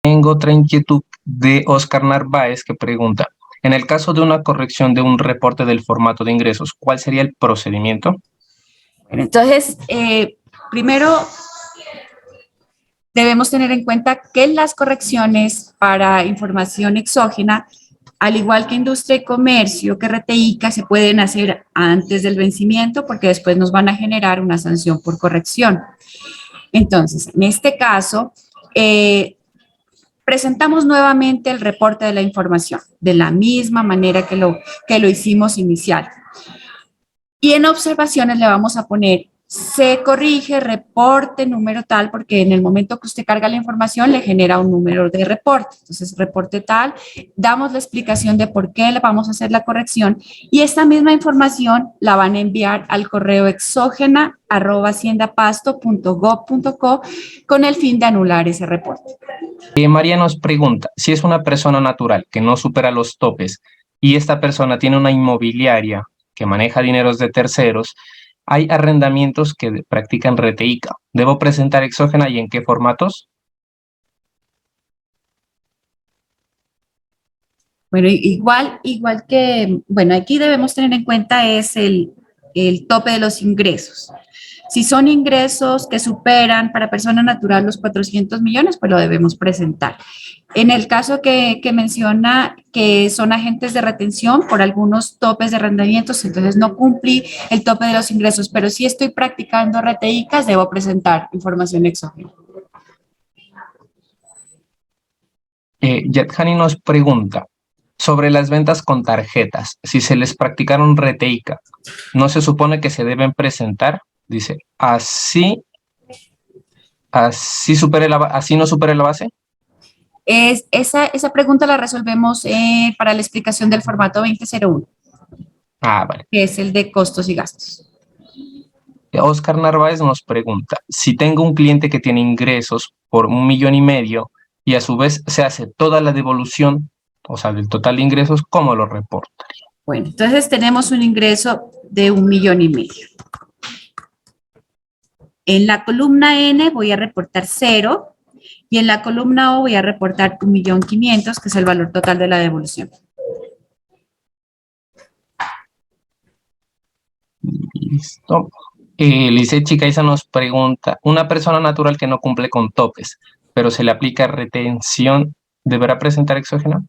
Tengo otra inquietud de Oscar Narváez que pregunta, en el caso de una corrección de un reporte del formato de ingresos, ¿cuál sería el procedimiento? Bueno, entonces, primero debemos tener en cuenta que las correcciones para información exógena, al igual que industria y comercio, que RTICA, se pueden hacer antes del vencimiento porque después nos van a generar una sanción por corrección. Entonces, en este caso, presentamos nuevamente el reporte de la información, de la misma manera que lo hicimos inicial. Y en observaciones le vamos a poner, se corrige, reporte, número tal, porque en el momento que usted carga la información le genera un número de reporte. Entonces, reporte tal, damos la explicación de por qué le vamos a hacer la corrección y esta misma información la van a enviar al correo exógena@haciendapasto.gov.co con el fin de anular ese reporte. María nos pregunta, si es una persona natural que no supera los topes y esta persona tiene una inmobiliaria que maneja dineros de terceros, hay arrendamientos que practican RTICA. ¿Debo presentar exógena y en qué formatos? Bueno, igual que, bueno, aquí debemos tener en cuenta es el tope de los ingresos. Si son ingresos que superan para persona natural los 400 millones, pues lo debemos presentar. En el caso que menciona que son agentes de retención por algunos topes de arrendamientos, entonces no cumplí el tope de los ingresos, pero si estoy practicando RTICAS, debo presentar información exógena. Yathani nos pregunta sobre las ventas con tarjetas. Si se les practicaron RTICA, ¿no se supone que se deben presentar? Dice, así no supere la base. Esa pregunta la resolvemos para la explicación del formato 2001, Ah, vale. que es el de costos y gastos. Oscar Narváez nos pregunta, si tengo un cliente que tiene ingresos por 1,5 millones y a su vez se hace toda la devolución, o sea, del total de ingresos, ¿cómo lo reporta? Bueno, entonces tenemos un ingreso de 1,5 millones. En la columna N voy a reportar 0 y en la columna O voy a reportar 1.500.000, que es el valor total de la devolución. Listo. Lice Chicaiza nos pregunta, una persona natural que no cumple con topes, pero se le aplica retención, ¿deberá presentar exógena?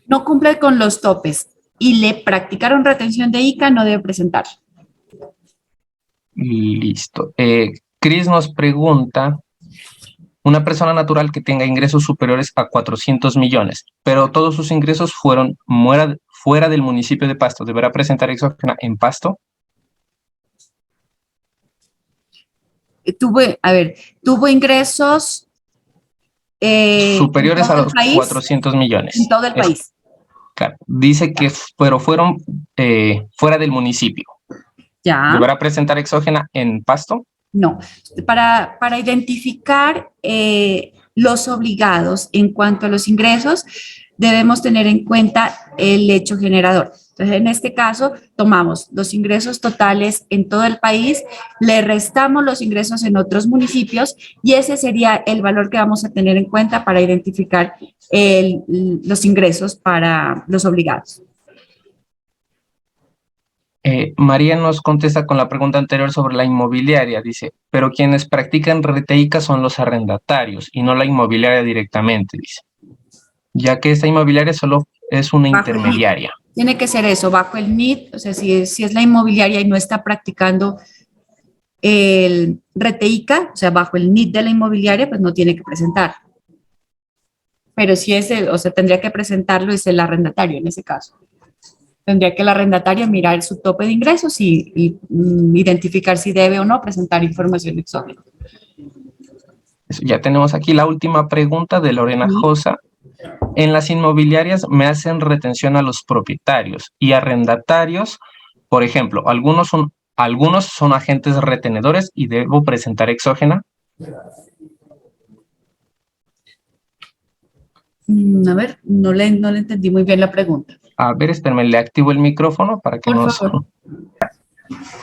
No cumple con los topes y le practicaron retención de ICA, no debe presentar. Listo. Cris nos pregunta, una persona natural que tenga ingresos superiores a 400 millones, pero todos sus ingresos fueron fuera del municipio de Pasto, ¿deberá presentar exógena en Pasto? Tuvo ingresos Superiores en a todo los el país, 400 millones. en todo el país. Claro. Dice que fueron fuera del municipio. Ya. ¿Deberá presentar exógena en Pasto? No. Para identificar los obligados en cuanto a los ingresos, debemos tener en cuenta el hecho generador. Entonces, en este caso, tomamos los ingresos totales en todo el país, le restamos los ingresos en otros municipios y ese sería el valor que vamos a tener en cuenta para identificar los ingresos para los obligados. María nos contesta con la pregunta anterior sobre la inmobiliaria. Dice, pero quienes practican reteica son los arrendatarios y no la inmobiliaria directamente, dice. Ya que esta inmobiliaria solo es una intermediaria. Tiene que ser eso, bajo el NID, o sea, si es la inmobiliaria y no está practicando el reteica, o sea, bajo el NID de la inmobiliaria, pues no tiene que presentar. Pero si es tendría que presentarlo, es el arrendatario en ese caso. Tendría que el arrendatario mirar su tope de ingresos y identificar si debe o no presentar información exógena. Ya tenemos aquí la última pregunta de Lorena Josa. En las inmobiliarias me hacen retención a los propietarios y arrendatarios, por ejemplo, algunos son agentes retenedores y debo presentar exógena. A ver, no le entendí muy bien la pregunta. A ver, espérame, le activo el micrófono para que Por favor.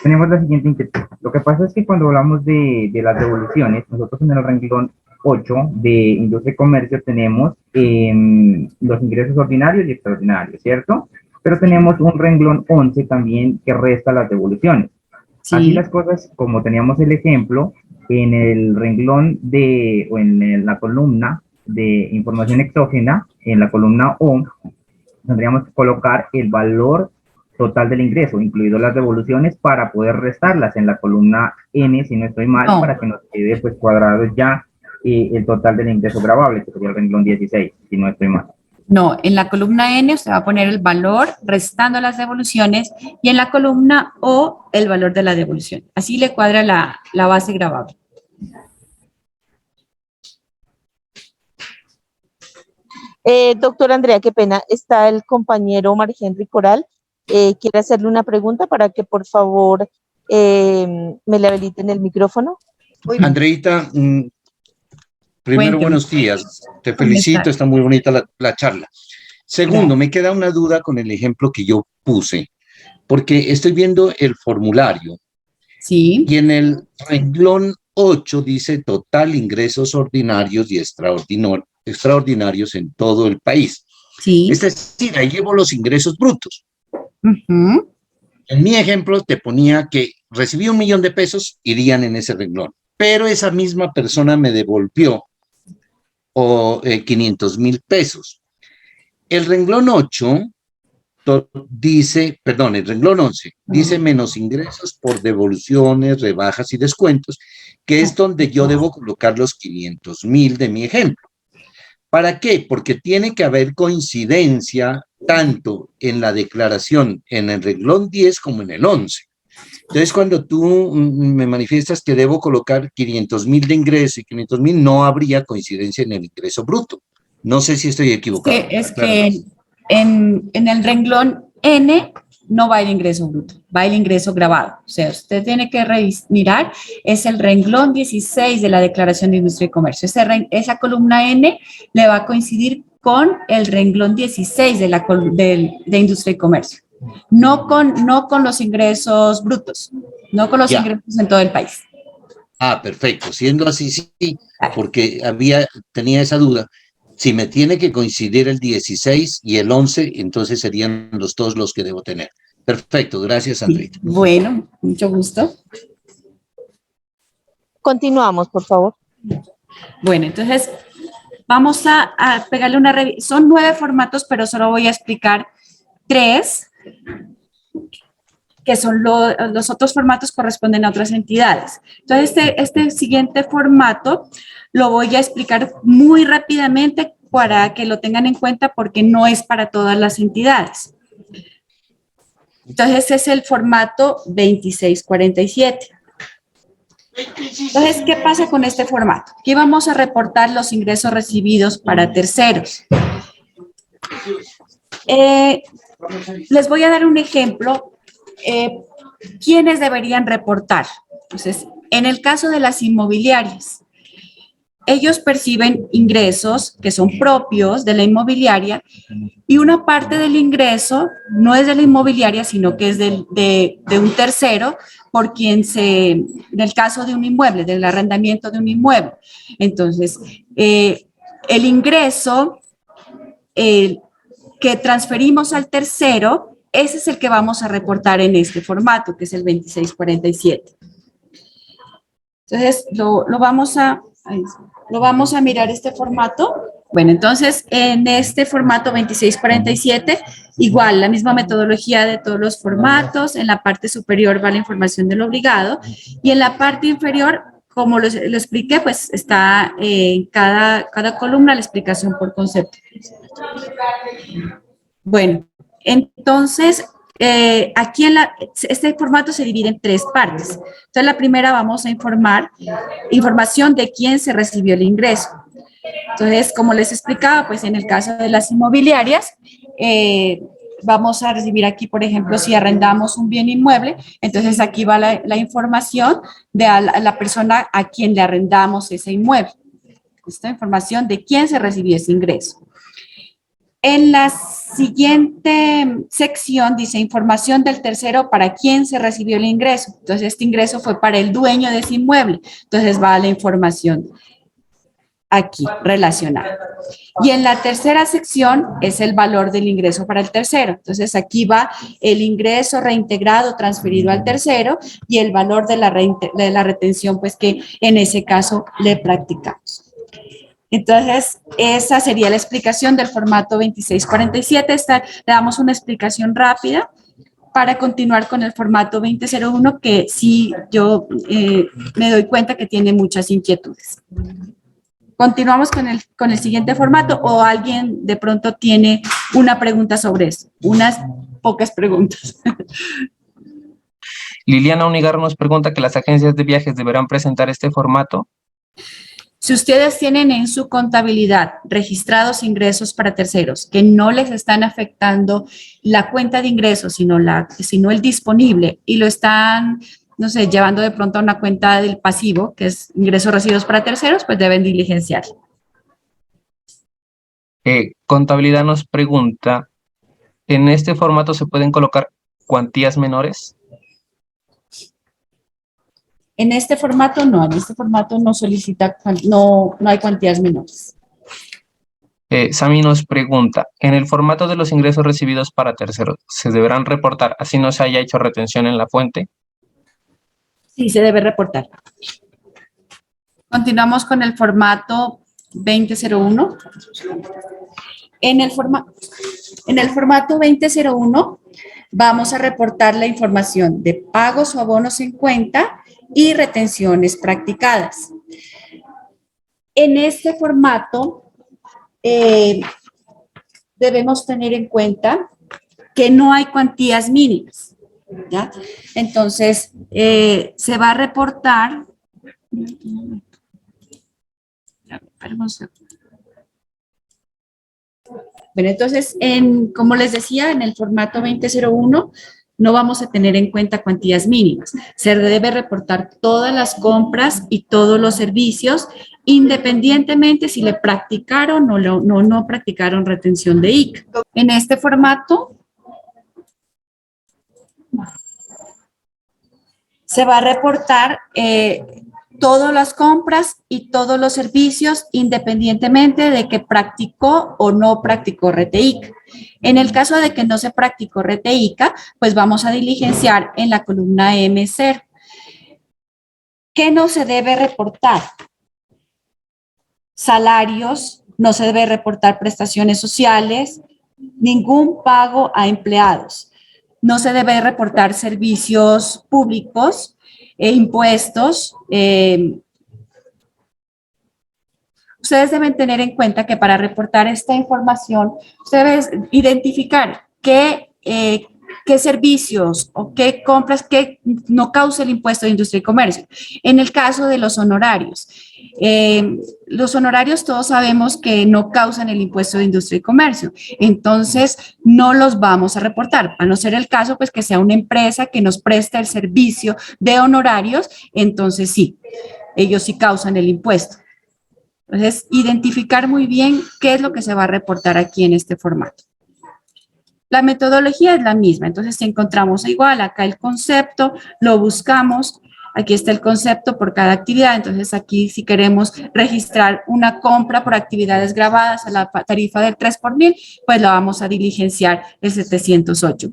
Tenemos la siguiente inquietud. Lo que pasa es que cuando hablamos de las devoluciones, nosotros en el renglón 8 de Industria y Comercio tenemos los ingresos ordinarios y extraordinarios, ¿cierto? Pero tenemos un renglón 11 también que resta las devoluciones. Sí. Así las cosas, como teníamos el ejemplo, en el renglón o en la columna de información exógena, en la columna O, tendríamos que colocar el valor total del ingreso, incluido las devoluciones, para poder restarlas en la columna N, si no estoy mal, para que nos quede pues cuadrado ya el total del ingreso gravable, que sería el renglón 16, si no estoy mal. No, en la columna N usted va a poner el valor restando las devoluciones y en la columna O el valor de la devolución. Así le cuadra la base gravable. Doctora Andrea, qué pena, está el compañero María Henry Coral. ¿Quiere hacerle una pregunta para que por favor me le habiliten el micrófono? Andreita, primero, buenos días. Te felicito, está muy bonita la charla. Segundo, me queda una duda con el ejemplo que yo puse, porque estoy viendo el formulario. Sí. Y en el renglón 8 dice total ingresos ordinarios y extraordinarios en todo el país. Sí. Es decir, ahí llevo los ingresos brutos. Uh-huh. En mi ejemplo te ponía que recibí 1 millón de pesos, irían en ese renglón, pero esa misma persona me devolvió 500,000 pesos. El renglón 8 dice, perdón, el renglón 11 dice menos ingresos por devoluciones, rebajas y descuentos, que es donde yo debo colocar los 500,000 de mi ejemplo. ¿Para qué? Porque tiene que haber coincidencia tanto en la declaración en el renglón 10 como en el 11. Entonces, cuando tú me manifiestas que debo colocar 500.000 de ingreso y 500.000, no habría coincidencia en el ingreso bruto. No sé si estoy equivocado. Es Aclárame. que en el renglón N no va el ingreso bruto, va el ingreso grabado. O sea, usted tiene que mirar, es el renglón 16 de la Declaración de Industria y Comercio. Esa columna N le va a coincidir con el renglón 16 de Industria y Comercio. No con los ingresos brutos, no con los Ya. ingresos en todo el país. Ah, perfecto. Siendo así, sí, porque tenía esa duda. Si me tiene que coincidir el 16 y el 11, entonces serían todos los que debo tener. Perfecto, gracias, Andrita. Bueno, mucho gusto. Continuamos, por favor. Bueno, entonces vamos a pegarle una revisión. Son 9 formatos, pero solo voy a explicar 3, que son los otros formatos corresponden a otras entidades. Entonces, este siguiente formato lo voy a explicar muy rápidamente para que lo tengan en cuenta porque no es para todas las entidades. Entonces, es el formato 2647. Entonces, ¿qué pasa con este formato? Aquí vamos a reportar los ingresos recibidos para terceros. Les voy a dar un ejemplo. ¿Quiénes deberían reportar? Entonces, en el caso de las inmobiliarias, ellos perciben ingresos que son propios de la inmobiliaria y una parte del ingreso no es de la inmobiliaria, sino que es de un tercero por quien en el caso de un inmueble, del arrendamiento de un inmueble. Entonces, el ingreso que transferimos al tercero, ese es el que vamos a reportar en este formato, que es el 2647. Entonces, lo vamos a mirar este formato. Bueno, entonces, en este formato 2647, igual, la misma metodología de todos los formatos. En la parte superior va la información del obligado y en la parte inferior, como lo expliqué, pues está en cada columna la explicación por concepto. Bueno, entonces, aquí este formato se divide en 3 partes. Entonces, la primera vamos a información de quién se recibió el ingreso. Entonces, como les explicaba, pues en el caso de las inmobiliarias, vamos a recibir aquí, por ejemplo, si arrendamos un bien inmueble, entonces aquí va la información de la persona a quien le arrendamos ese inmueble. Esta información de quién se recibió ese ingreso. En la siguiente sección dice información del tercero para quién se recibió el ingreso. Entonces, este ingreso fue para el dueño de ese inmueble. Entonces, va la información aquí relacionada. Y en la tercera sección es el valor del ingreso para el tercero. Entonces, aquí va el ingreso reintegrado transferido al tercero y el valor de la retención, pues que en ese caso le practicamos. Entonces, esa sería la explicación del formato 2647. Le damos una explicación rápida para continuar con el formato 2001, que sí yo me doy cuenta que tiene muchas inquietudes. Continuamos con el siguiente formato o alguien de pronto tiene una pregunta sobre eso, unas pocas preguntas. Liliana Unigarro nos pregunta que las agencias de viajes deberán presentar este formato. Si ustedes tienen en su contabilidad registrados ingresos para terceros que no les están afectando la cuenta de ingresos, sino el disponible y lo están, no sé, llevando de pronto a una cuenta del pasivo, que es ingresos recibidos para terceros, pues deben diligenciar. Contabilidad nos pregunta, ¿en este formato se pueden colocar cuantías menores? En este formato no solicita, no hay cuantías menores. Sami nos pregunta, ¿en el formato de los ingresos recibidos para terceros se deberán reportar así no se haya hecho retención en la fuente? Sí, se debe reportar. Continuamos con el formato 2001. En el formato 2001 vamos a reportar la información de pagos o abonos en cuenta y retenciones practicadas. En este formato debemos tener en cuenta que no hay cuantías mínimas. ¿Ya? Entonces, se va a reportar. Bueno, entonces, como les decía, en el formato 2001 no vamos a tener en cuenta cuantías mínimas. Se debe reportar todas las compras y todos los servicios, independientemente si le practicaron o no practicaron retención de ICA. En este formato se va a reportar todas las compras y todos los servicios independientemente de que practicó o no practicó RTICA. En el caso de que no se practicó RTICA, pues vamos a diligenciar en la columna M0. ¿Qué no se debe reportar? Salarios, no se debe reportar prestaciones sociales, ningún pago a empleados. No se debe reportar servicios públicos, impuestos. Ustedes deben tener en cuenta que para reportar esta información, ustedes deben identificar qué servicios o qué compras que no causa el impuesto de industria y comercio. En el caso de los honorarios todos sabemos que no causan el impuesto de industria y comercio, entonces no los vamos a reportar, a no ser el caso pues que sea una empresa que nos presta el servicio de honorarios, entonces sí, ellos sí causan el impuesto. Entonces, identificar muy bien qué es lo que se va a reportar aquí en este formato. La metodología es la misma, entonces si encontramos igual acá el concepto, lo buscamos, aquí está el concepto por cada actividad, entonces aquí si queremos registrar una compra por actividades grabadas a la tarifa del 3 por mil, pues la vamos a diligenciar el 708.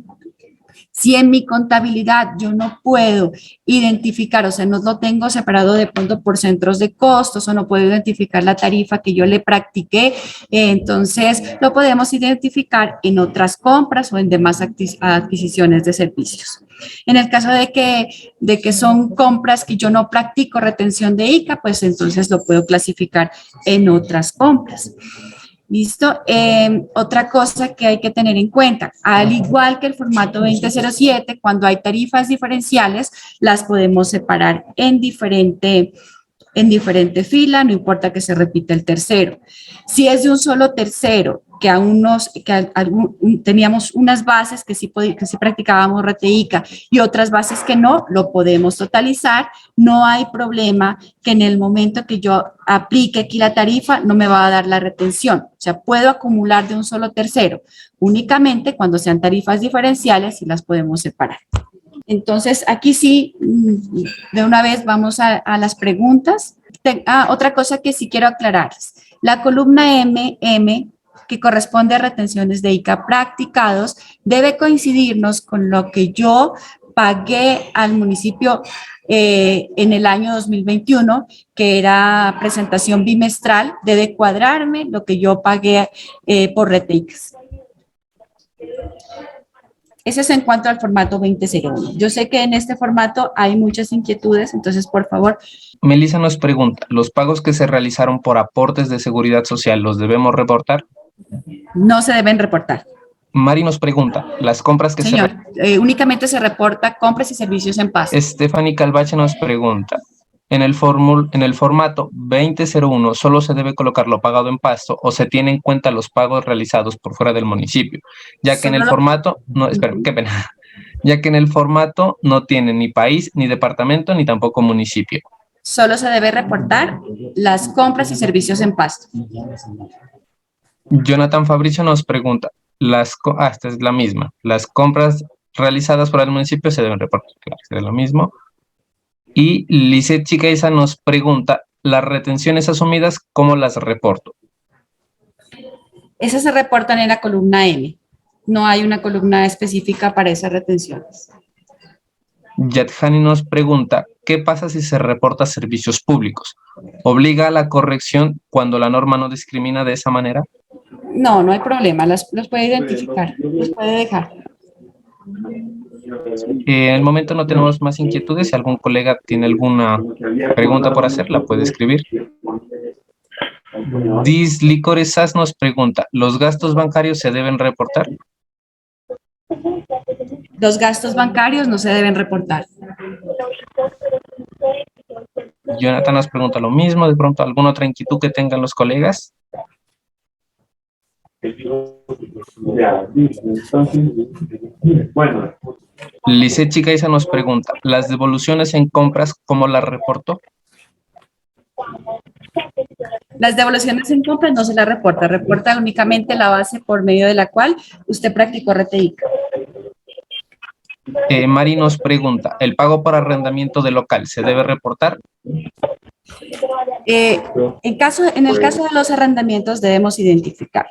Si en mi contabilidad yo no puedo identificar, o sea, no lo tengo separado de pronto por centros de costos o no puedo identificar la tarifa que yo le practiqué, entonces lo podemos identificar en otras compras o en demás adquisiciones de servicios. En el caso de que son compras que yo no practico retención de ICA, pues entonces lo puedo clasificar en otras compras. ¿Listo? Otra cosa que hay que tener en cuenta, al igual que el formato 2007, cuando hay tarifas diferenciales, las podemos separar en diferente fila, no importa que se repita el tercero. Si es de un solo tercero, teníamos unas bases que sí practicábamos RTICA y otras bases que no, lo podemos totalizar. No hay problema que en el momento que yo aplique aquí la tarifa no me va a dar la retención. O sea, puedo acumular de un solo tercero. Únicamente cuando sean tarifas diferenciales sí las podemos separar. Entonces, aquí sí, de una vez vamos a las preguntas. Otra cosa que sí quiero aclararles. La columna M, que corresponde a retenciones de ICA practicados, debe coincidirnos con lo que yo pagué al municipio en el año 2021, que era presentación bimestral, debe cuadrarme lo que yo pagué por RTICAS. Eso es en cuanto al formato 2001. Yo sé que en este formato hay muchas inquietudes, entonces, por favor. Melissa nos pregunta, ¿los pagos que se realizaron por aportes de seguridad social los debemos reportar? No se deben reportar. Mari nos pregunta, ¿las compras que Señor, únicamente se reporta compras y servicios en paz. Stephanie Calvache nos pregunta, en el formato 2001 solo se debe colocar lo pagado en Pasto o se tienen en cuenta los pagos realizados por fuera del municipio, ya que en el formato, no, espera, qué pena, ya que en el formato no tiene ni país, ni departamento, ni tampoco municipio. Solo se debe reportar las compras y servicios en Pasto. Jonathan Fabricio nos pregunta, esta es la misma, las compras realizadas por el municipio se deben reportar, claro, es lo mismo. Y Lizeth Chicaiza nos pregunta, ¿las retenciones asumidas cómo las reporto? Esas se reportan en la columna M. No hay una columna específica para esas retenciones. Yadhani nos pregunta, ¿qué pasa si se reporta servicios públicos? ¿Obliga a la corrección cuando la norma no discrimina de esa manera? No, no hay problema, los puede identificar, los puede dejar. En el momento no tenemos más inquietudes. Si algún colega tiene alguna pregunta por hacer, la puede escribir. Dislicoresas nos pregunta, ¿los gastos bancarios se deben reportar? Los gastos bancarios no se deben reportar. Jonathan nos pregunta lo mismo, de pronto alguna otra inquietud que tengan los colegas. Bueno. Lisette Chicaiza nos pregunta, ¿las devoluciones en compras cómo las reporto? Las devoluciones en compras no se las reporta, reporta únicamente la base por medio de la cual usted practicó RTICA. Mari nos pregunta, ¿el pago por arrendamiento de local se debe reportar? En el caso de los arrendamientos debemos identificar.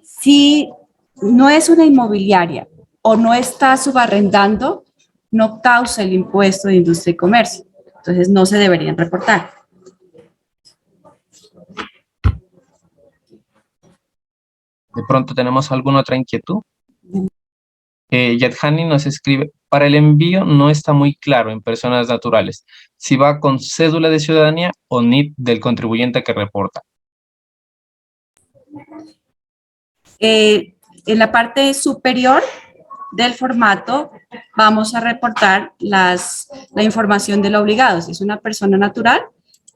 Si no es una inmobiliaria o no está subarrendando, no causa el impuesto de industria y comercio. Entonces no se deberían reportar. De pronto tenemos alguna otra inquietud. Yadhani nos escribe, para el envío no está muy claro en personas naturales si va con cédula de ciudadanía o NIT del contribuyente que reporta. En la parte superior del formato vamos a reportar la información del obligado. Si es una persona natural,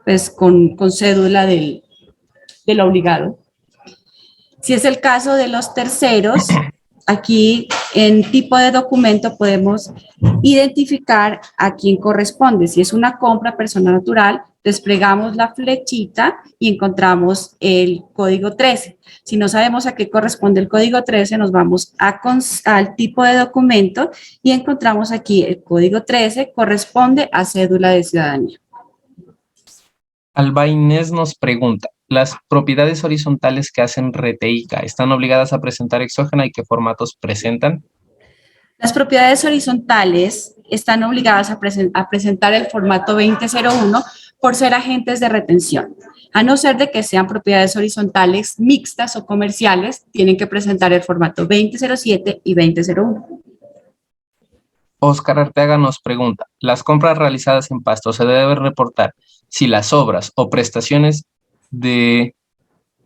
pues con cédula del obligado. Si es el caso de los terceros, aquí en tipo de documento podemos identificar a quién corresponde. Si es una compra persona natural, desplegamos la flechita y encontramos el código 13. Si no sabemos a qué corresponde el código 13, nos vamos al tipo de documento y encontramos aquí el código 13 corresponde a cédula de ciudadanía. Alba Inés nos pregunta, ¿las propiedades horizontales que hacen RTICA están obligadas a presentar exógena y qué formatos presentan? Las propiedades horizontales están obligadas a presentar el formato 2001 por ser agentes de retención. A no ser de que sean propiedades horizontales mixtas o comerciales, tienen que presentar el formato 2007 y 2001. Oscar Arteaga nos pregunta, ¿las compras realizadas en Pasto se debe reportar si las obras o prestaciones de,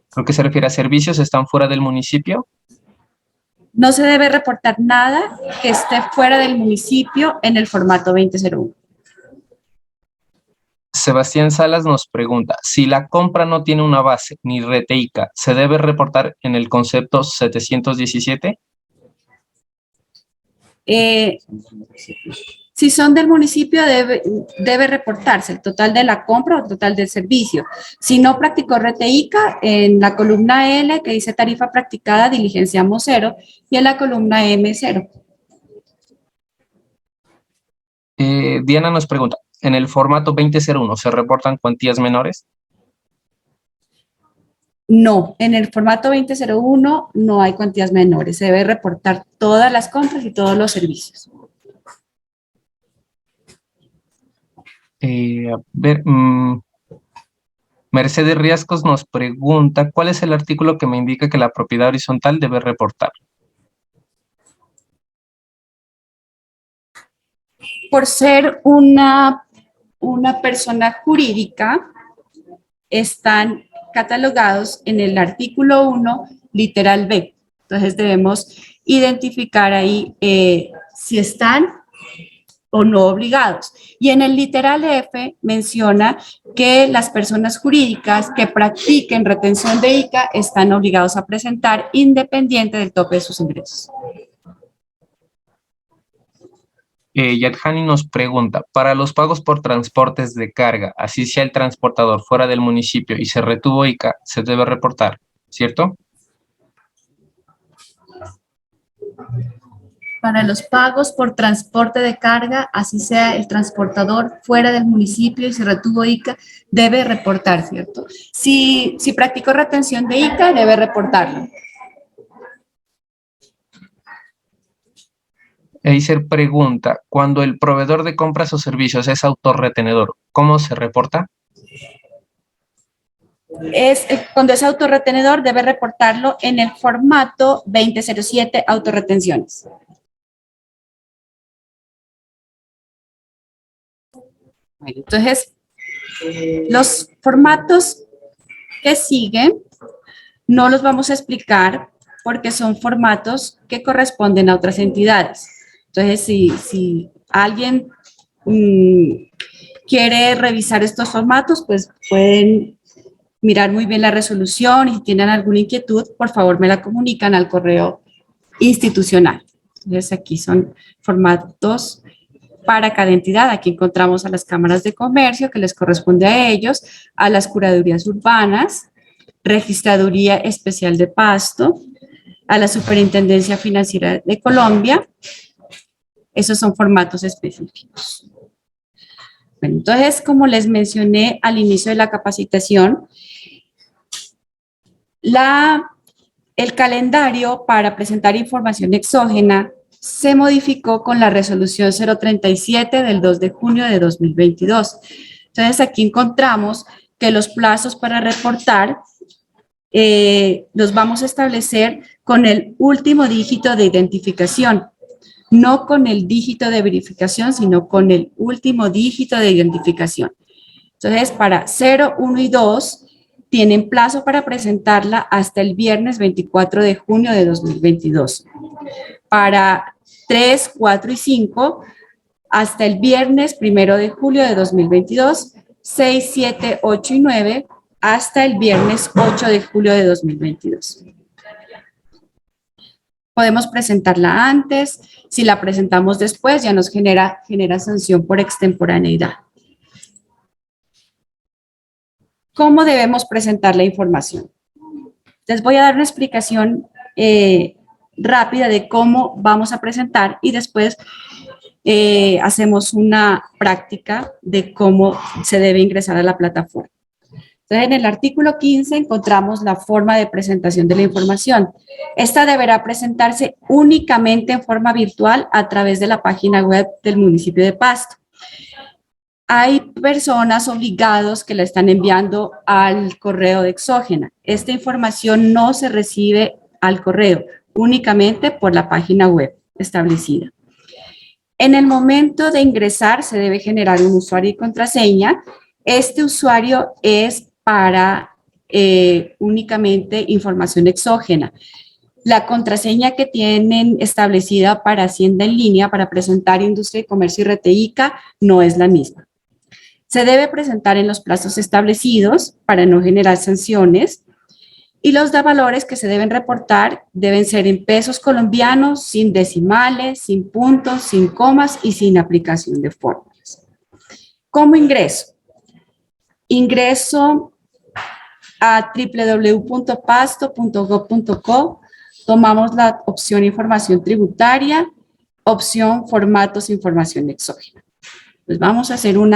creo que se refiere a servicios, están fuera del municipio? No se debe reportar nada que esté fuera del municipio en el formato 2001. Sebastián Salas nos pregunta, si la compra no tiene una base ni RTICA, ¿se debe reportar en el concepto 717? Si son del municipio, debe reportarse el total de la compra o el total del servicio. Si no practicó RTICA, en la columna L, que dice tarifa practicada, diligenciamos 0, y en la columna M, 0. Diana nos pregunta, ¿en el formato 2001 se reportan cuantías menores? No, en el formato 2001 no hay cuantías menores. Se debe reportar todas las compras y todos los servicios. Mercedes Riascos nos pregunta, ¿cuál es el artículo que me indica que la propiedad horizontal debe reportar? Por ser una persona jurídica, están catalogados en el artículo 1, literal B. Entonces debemos identificar ahí si están o no obligados. Y en el literal F menciona que las personas jurídicas que practiquen retención de ICA están obligados a presentar independiente del tope de sus ingresos. Yadhani nos pregunta, para los pagos por transportes de carga, así sea el transportador fuera del municipio y se retuvo ICA, se debe reportar, ¿cierto? Para los pagos por transporte de carga, así sea el transportador fuera del municipio y se retuvo ICA, debe reportar, ¿cierto? Si practicó retención de ICA, debe reportarlo. Eiser pregunta, cuando el proveedor de compras o servicios es autorretenedor, ¿cómo se reporta? Cuando es autorretenedor, debe reportarlo en el formato 2007 autorretenciones. Bueno, entonces, los formatos que siguen no los vamos a explicar porque son formatos que corresponden a otras entidades. Entonces, si alguien quiere revisar estos formatos, pues pueden mirar muy bien la resolución y si tienen alguna inquietud, por favor me la comunican al correo institucional. Entonces, aquí son formatos para cada entidad. Aquí encontramos a las cámaras de comercio, que les corresponde a ellos, a las curadurías urbanas, Registraduría Especial de Pasto, a la Superintendencia Financiera de Colombia. Esos son formatos específicos. Bueno, entonces, como les mencioné al inicio de la capacitación, el calendario para presentar información exógena se modificó con la resolución 037 del 2 de junio de 2022. Entonces, aquí encontramos que los plazos para reportar los vamos a establecer con el último dígito de identificación, no con el dígito de verificación, sino con el último dígito de identificación. Entonces, para 0, 1 y 2 tienen plazo para presentarla hasta el viernes 24 de junio de 2022. Para 3, 4 y 5, hasta el viernes 1 de julio de 2022. 6, 7, 8 y 9, hasta el viernes 8 de julio de 2022. Podemos presentarla antes. Si la presentamos después, ya nos genera sanción por extemporaneidad. ¿Cómo debemos presentar la información? Les voy a dar una explicación rápida de cómo vamos a presentar y después hacemos una práctica de cómo se debe ingresar a la plataforma. Entonces, en el artículo 15 encontramos la forma de presentación de la información. Esta deberá presentarse únicamente en forma virtual a través de la página web del municipio de Pasto. Hay personas obligadas que la están enviando al correo de Exógena. Esta información no se recibe al correo, únicamente por la página web establecida. En el momento de ingresar se debe generar un usuario y contraseña. Este usuario es para únicamente información exógena. La contraseña que tienen establecida para Hacienda en línea, para presentar Industria y Comercio y Reteíca, no es la misma. Se debe presentar en los plazos establecidos para no generar sanciones y los valores que se deben reportar deben ser en pesos colombianos, sin decimales, sin puntos, sin comas y sin aplicación de fórmulas. ¿Cómo ingreso? Ingreso a www.pasto.gov.co, tomamos la opción Información Tributaria, opción Formatos e Información Exógena. Pues vamos a hacer un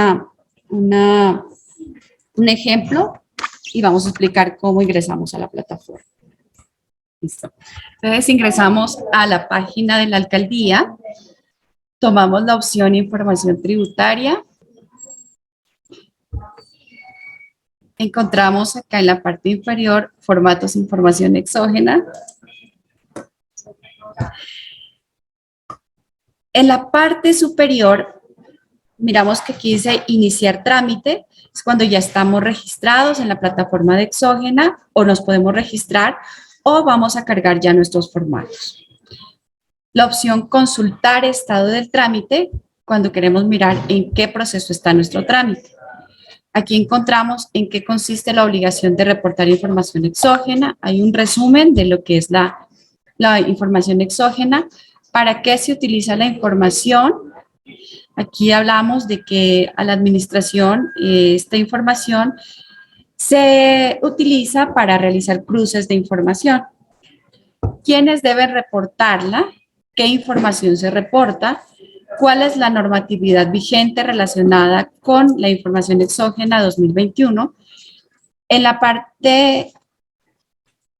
ejemplo y vamos a explicar cómo ingresamos a la plataforma. Listo. Entonces ingresamos a la página de la alcaldía, tomamos la opción Información Tributaria, encontramos acá en la parte inferior Formatos e Información Exógena. En la parte superior miramos que aquí dice iniciar trámite, es cuando ya estamos registrados en la plataforma de Exógena o nos podemos registrar o vamos a cargar ya nuestros formatos. La opción consultar estado del trámite, cuando queremos mirar en qué proceso está nuestro trámite. Aquí encontramos en qué consiste la obligación de reportar información exógena. Hay un resumen de lo que es la información exógena, para qué se utiliza la información. Aquí hablamos de que a la administración esta información se utiliza para realizar cruces de información. ¿Quiénes deben reportarla? ¿Qué información se reporta? ¿Cuál es la normatividad vigente relacionada con la información exógena 2021? En la parte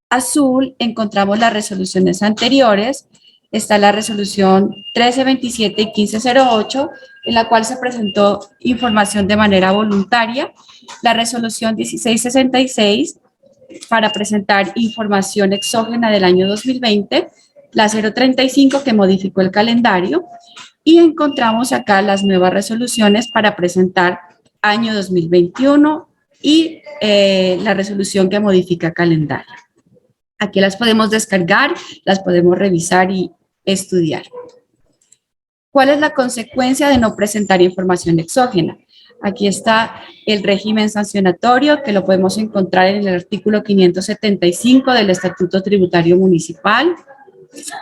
azul encontramos las resoluciones anteriores. Está la resolución 1327 y 1508, en la cual se presentó información de manera voluntaria. La resolución 1666 para presentar información exógena del año 2020. La 035 que modificó el calendario. Y encontramos acá las nuevas resoluciones para presentar año 2021 y la resolución que modifica calendario. Aquí las podemos descargar, las podemos revisar y estudiar. ¿Cuál es la consecuencia de no presentar información exógena? Aquí está el régimen sancionatorio, que lo podemos encontrar en el artículo 575 del Estatuto Tributario Municipal.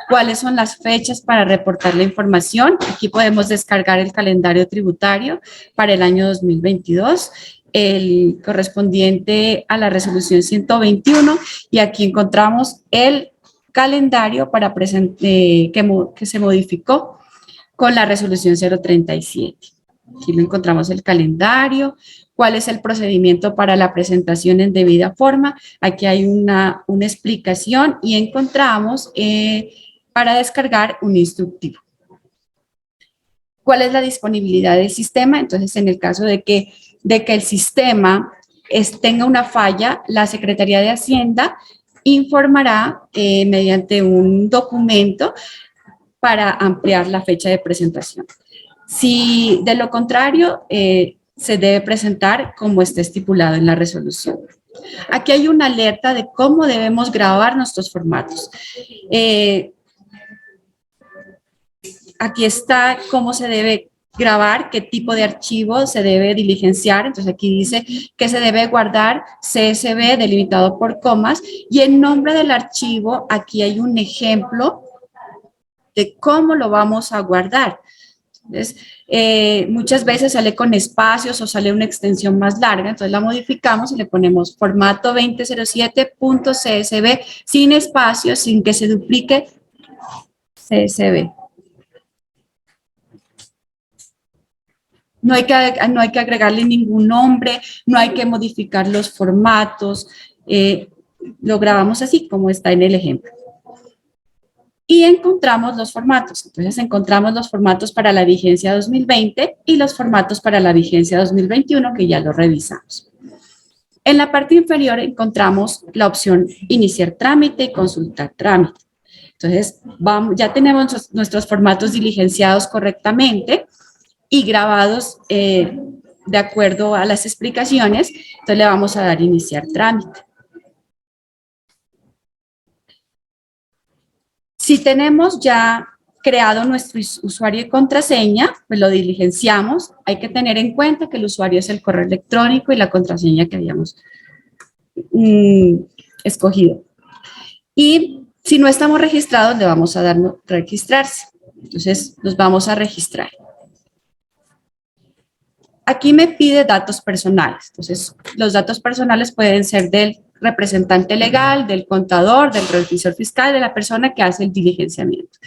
¿Cuáles son las fechas para reportar la información? Aquí podemos descargar el calendario tributario para el año 2022, el correspondiente a la resolución 121, y aquí encontramos el calendario para que se modificó con la resolución 037. Aquí lo encontramos el calendario, cuál es el procedimiento para la presentación en debida forma. Aquí hay una explicación y encontramos para descargar un instructivo. ¿Cuál es la disponibilidad del sistema? Entonces, en el caso de que el sistema tenga una falla, la Secretaría de Hacienda informará mediante un documento para ampliar la fecha de presentación. Si de lo contrario, se debe presentar como está estipulado en la resolución. Aquí hay una alerta de cómo debemos grabar nuestros formatos. Aquí está cómo se debe grabar, qué tipo de archivo se debe diligenciar. Entonces aquí dice que se debe guardar CSV delimitado por comas y el nombre del archivo, aquí hay un ejemplo de cómo lo vamos a guardar. Entonces, muchas veces sale con espacios o sale una extensión más larga, entonces la modificamos y le ponemos formato 2007.csv sin espacios, sin que se duplique CSV. No hay que agregarle ningún nombre, no hay que modificar los formatos, lo grabamos así como está en el ejemplo. Y encontramos los formatos. Entonces encontramos los formatos para la vigencia 2020 y los formatos para la vigencia 2021, que ya lo revisamos. En la parte inferior encontramos la opción iniciar trámite y consultar trámite. Entonces ya tenemos nuestros formatos diligenciados correctamente y grabados de acuerdo a las explicaciones. Entonces le vamos a dar iniciar trámite. Si tenemos ya creado nuestro usuario y contraseña, pues lo diligenciamos. Hay que tener en cuenta que el usuario es el correo electrónico y la contraseña que habíamos escogido. Y si no estamos registrados, le vamos a dar registrarse. Entonces, nos vamos a registrar. Aquí me pide datos personales. Entonces, los datos personales pueden ser del representante legal, del contador, del revisor fiscal, de la persona que hace el diligenciamiento.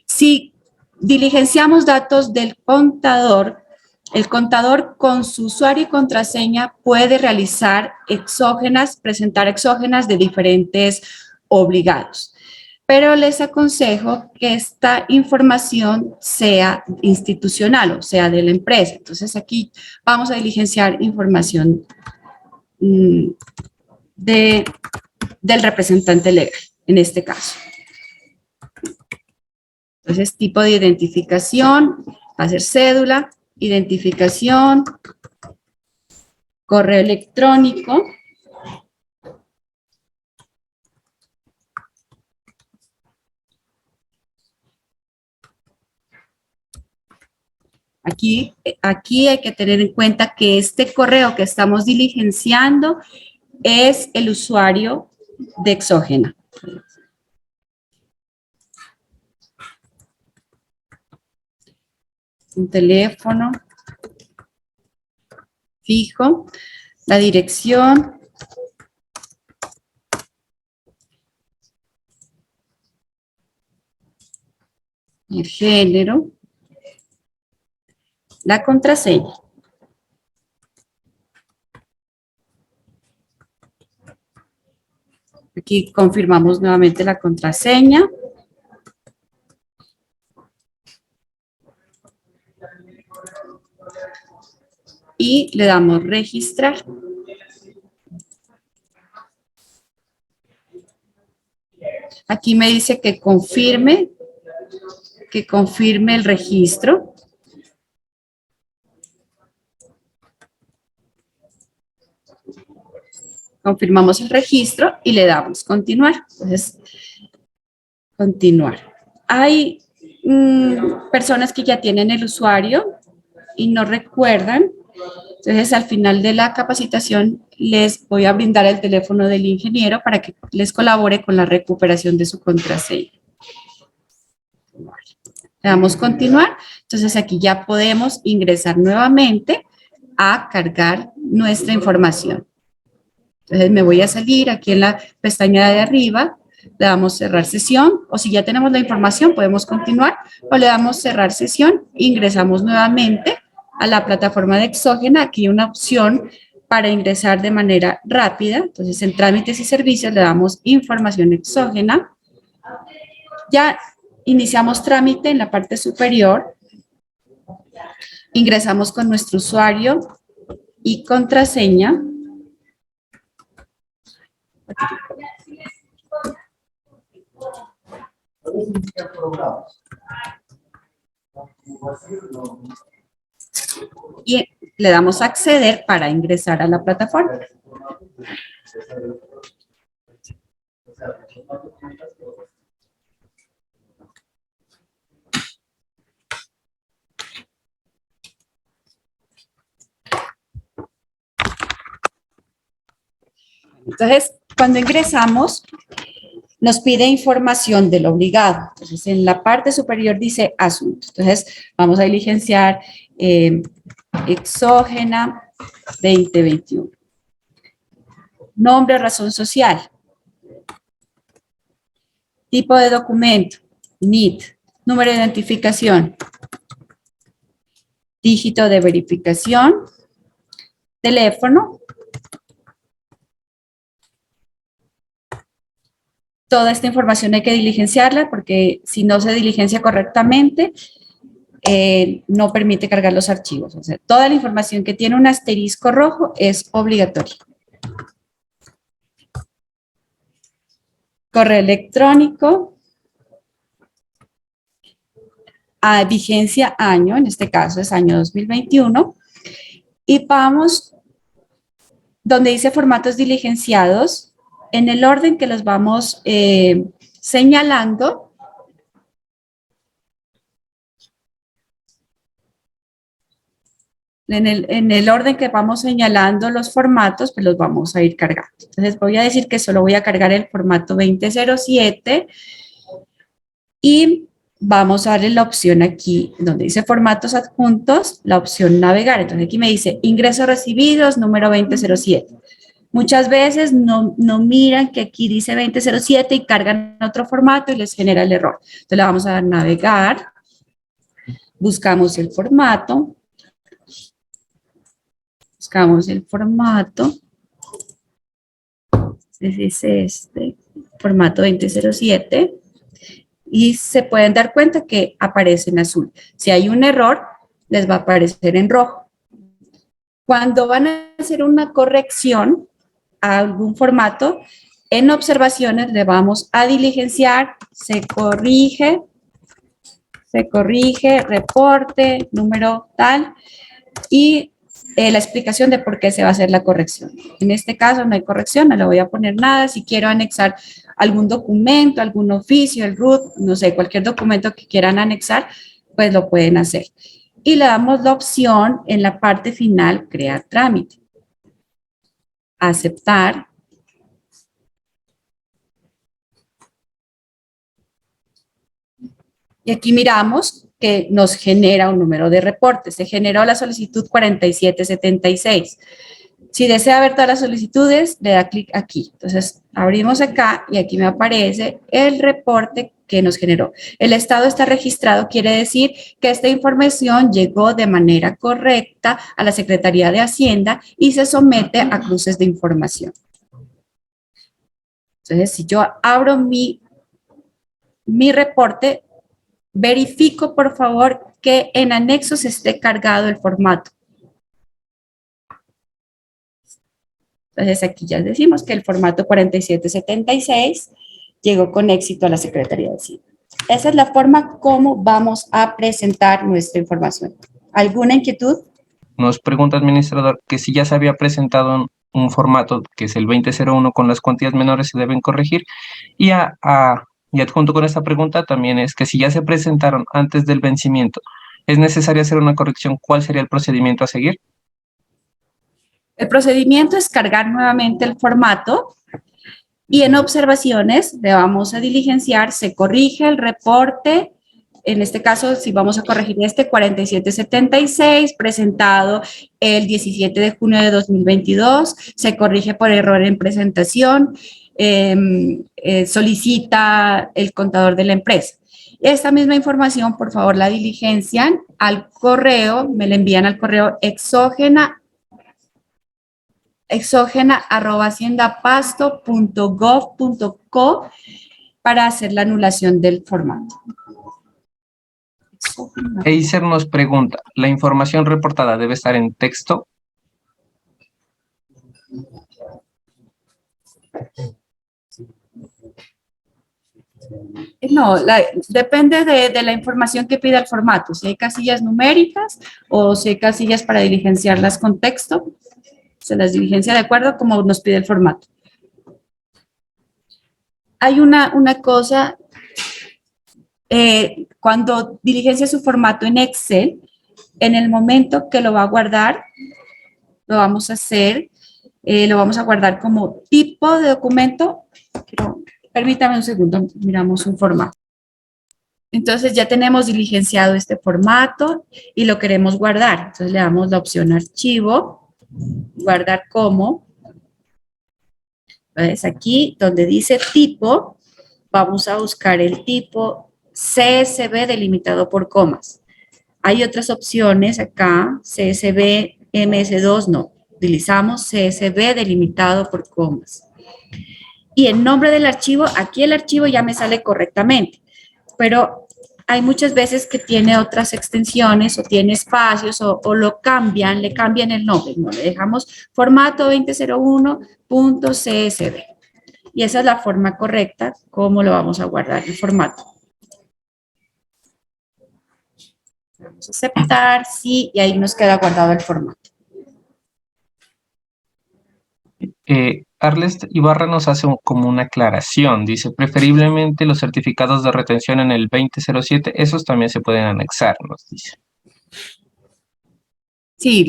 Si diligenciamos datos del contador, el contador con su usuario y contraseña puede realizar exógenas, presentar exógenas de diferentes obligados. Pero les aconsejo que esta información sea institucional, o sea, de la empresa. Entonces, aquí vamos a diligenciar información del representante legal, en este caso. Entonces, tipo de identificación, va a ser cédula, identificación, correo electrónico. Aquí hay que tener en cuenta que este correo que estamos diligenciando es el usuario de exógena. Un teléfono fijo, la dirección, el género, la contraseña. Aquí confirmamos nuevamente la contraseña. Y le damos registrar. Aquí me dice que confirme el registro. Confirmamos el registro y le damos continuar. Entonces, continuar. Hay personas que ya tienen el usuario y no recuerdan. Entonces, al final de la capacitación, les voy a brindar el teléfono del ingeniero para que les colabore con la recuperación de su contraseña. Le damos continuar. Entonces, aquí ya podemos ingresar nuevamente a cargar nuestra información. Entonces, me voy a salir aquí en la pestaña de arriba, le damos cerrar sesión, o si ya tenemos la información, podemos continuar, o le damos cerrar sesión, ingresamos nuevamente a la plataforma de Exógena. Aquí hay una opción para ingresar de manera rápida. Entonces, en trámites y servicios le damos información exógena. Ya iniciamos trámite en la parte superior. Ingresamos con nuestro usuario y contraseña. Y le damos a acceder para ingresar a la plataforma. Entonces, cuando ingresamos, nos pide información del obligado. Entonces, en la parte superior dice asuntos. Entonces, vamos a diligenciar Exógena 2021. Nombre, razón social. Tipo de documento, NIT. Número de identificación. Dígito de verificación. Teléfono. Toda esta información hay que diligenciarla porque si no se diligencia correctamente, no permite cargar los archivos. O sea, toda la información que tiene un asterisco rojo es obligatoria. Correo electrónico. A vigencia año, en este caso es año 2021. Y vamos donde dice formatos diligenciados. En el orden que los vamos señalando, en el orden que vamos señalando los formatos, pues los vamos a ir cargando. Entonces voy a decir que solo voy a cargar el formato 2007 y vamos a darle la opción aquí, donde dice formatos adjuntos, la opción navegar. Entonces aquí me dice ingresos recibidos, número 2007. Muchas veces no miran que aquí dice 2007 y cargan otro formato y les genera el error. Entonces le vamos a dar navegar, buscamos el formato, dice formato 2007, y se pueden dar cuenta que aparece en azul. Si hay un error, les va a aparecer en rojo. Cuando van a hacer una corrección a algún formato, en observaciones le vamos a diligenciar, se corrige, reporte, número tal, y la explicación de por qué se va a hacer la corrección. En este caso no hay corrección, no le voy a poner nada. Si quiero anexar algún documento, algún oficio, el RUT, no sé, cualquier documento que quieran anexar, pues lo pueden hacer. Y le damos la opción en la parte final, crear trámite. Aceptar. Y aquí miramos que nos genera un número de reporte. Se generó la solicitud 4776. Si desea ver todas las solicitudes, le da clic aquí. Entonces, abrimos acá y aquí me aparece el reporte que nos generó. El estado está registrado, quiere decir que esta información llegó de manera correcta a la Secretaría de Hacienda y se somete a cruces de información. Entonces, si yo abro mi reporte, verifico, por favor, que en anexos esté cargado el formato. Entonces, aquí ya decimos que el formato 4776 llegó con éxito a la Secretaría de Hacienda. Esa es la forma como vamos a presentar nuestra información. ¿Alguna inquietud? Nos pregunta el administrador que si ya se había presentado un formato que es el 2001 con las cuantías menores se deben corregir y a Y adjunto con esta pregunta también es que si ya se presentaron antes del vencimiento, ¿es necesario hacer una corrección? ¿Cuál sería el procedimiento a seguir? El procedimiento es cargar nuevamente el formato y en observaciones le vamos a diligenciar, se corrige el reporte. En este caso, si vamos a corregir este 4776, presentado el 17 de junio de 2022, se corrige por error en presentación, solicita el contador de la empresa. Esta misma información, por favor, la diligencian al correo, me la envían al correo exógena@haciendapasto.gov.co para hacer la anulación del formato. Eiser nos pregunta, ¿la información reportada debe estar en texto? No, depende de la información que pida el formato. Si hay casillas numéricas o si hay casillas para diligenciarlas con texto, se las diligencia de acuerdo a como nos pide el formato. Hay una cosa, cuando diligencia su formato en Excel, en el momento que lo va a guardar, lo vamos a hacer, lo vamos a guardar como tipo de documento. Permítame un segundo, miramos un formato. Entonces ya tenemos diligenciado este formato y lo queremos guardar. Entonces le damos la opción archivo, guardar como. Entonces aquí donde dice tipo, vamos a buscar el tipo CSV delimitado por comas. Hay otras opciones acá, CSV MS2, no. Utilizamos CSV delimitado por comas. Y el nombre del archivo, aquí el archivo ya me sale correctamente, pero hay muchas veces que tiene otras extensiones o tiene espacios o lo cambian, le cambian el nombre. No, le dejamos formato 2001.csv. Y esa es la forma correcta, cómo lo vamos a guardar el formato. Vamos a aceptar, sí, y ahí nos queda guardado el formato. Arles Ibarra nos hace como una aclaración. Dice, preferiblemente los certificados de retención en el 2007, esos también se pueden anexar, nos dice. Sí,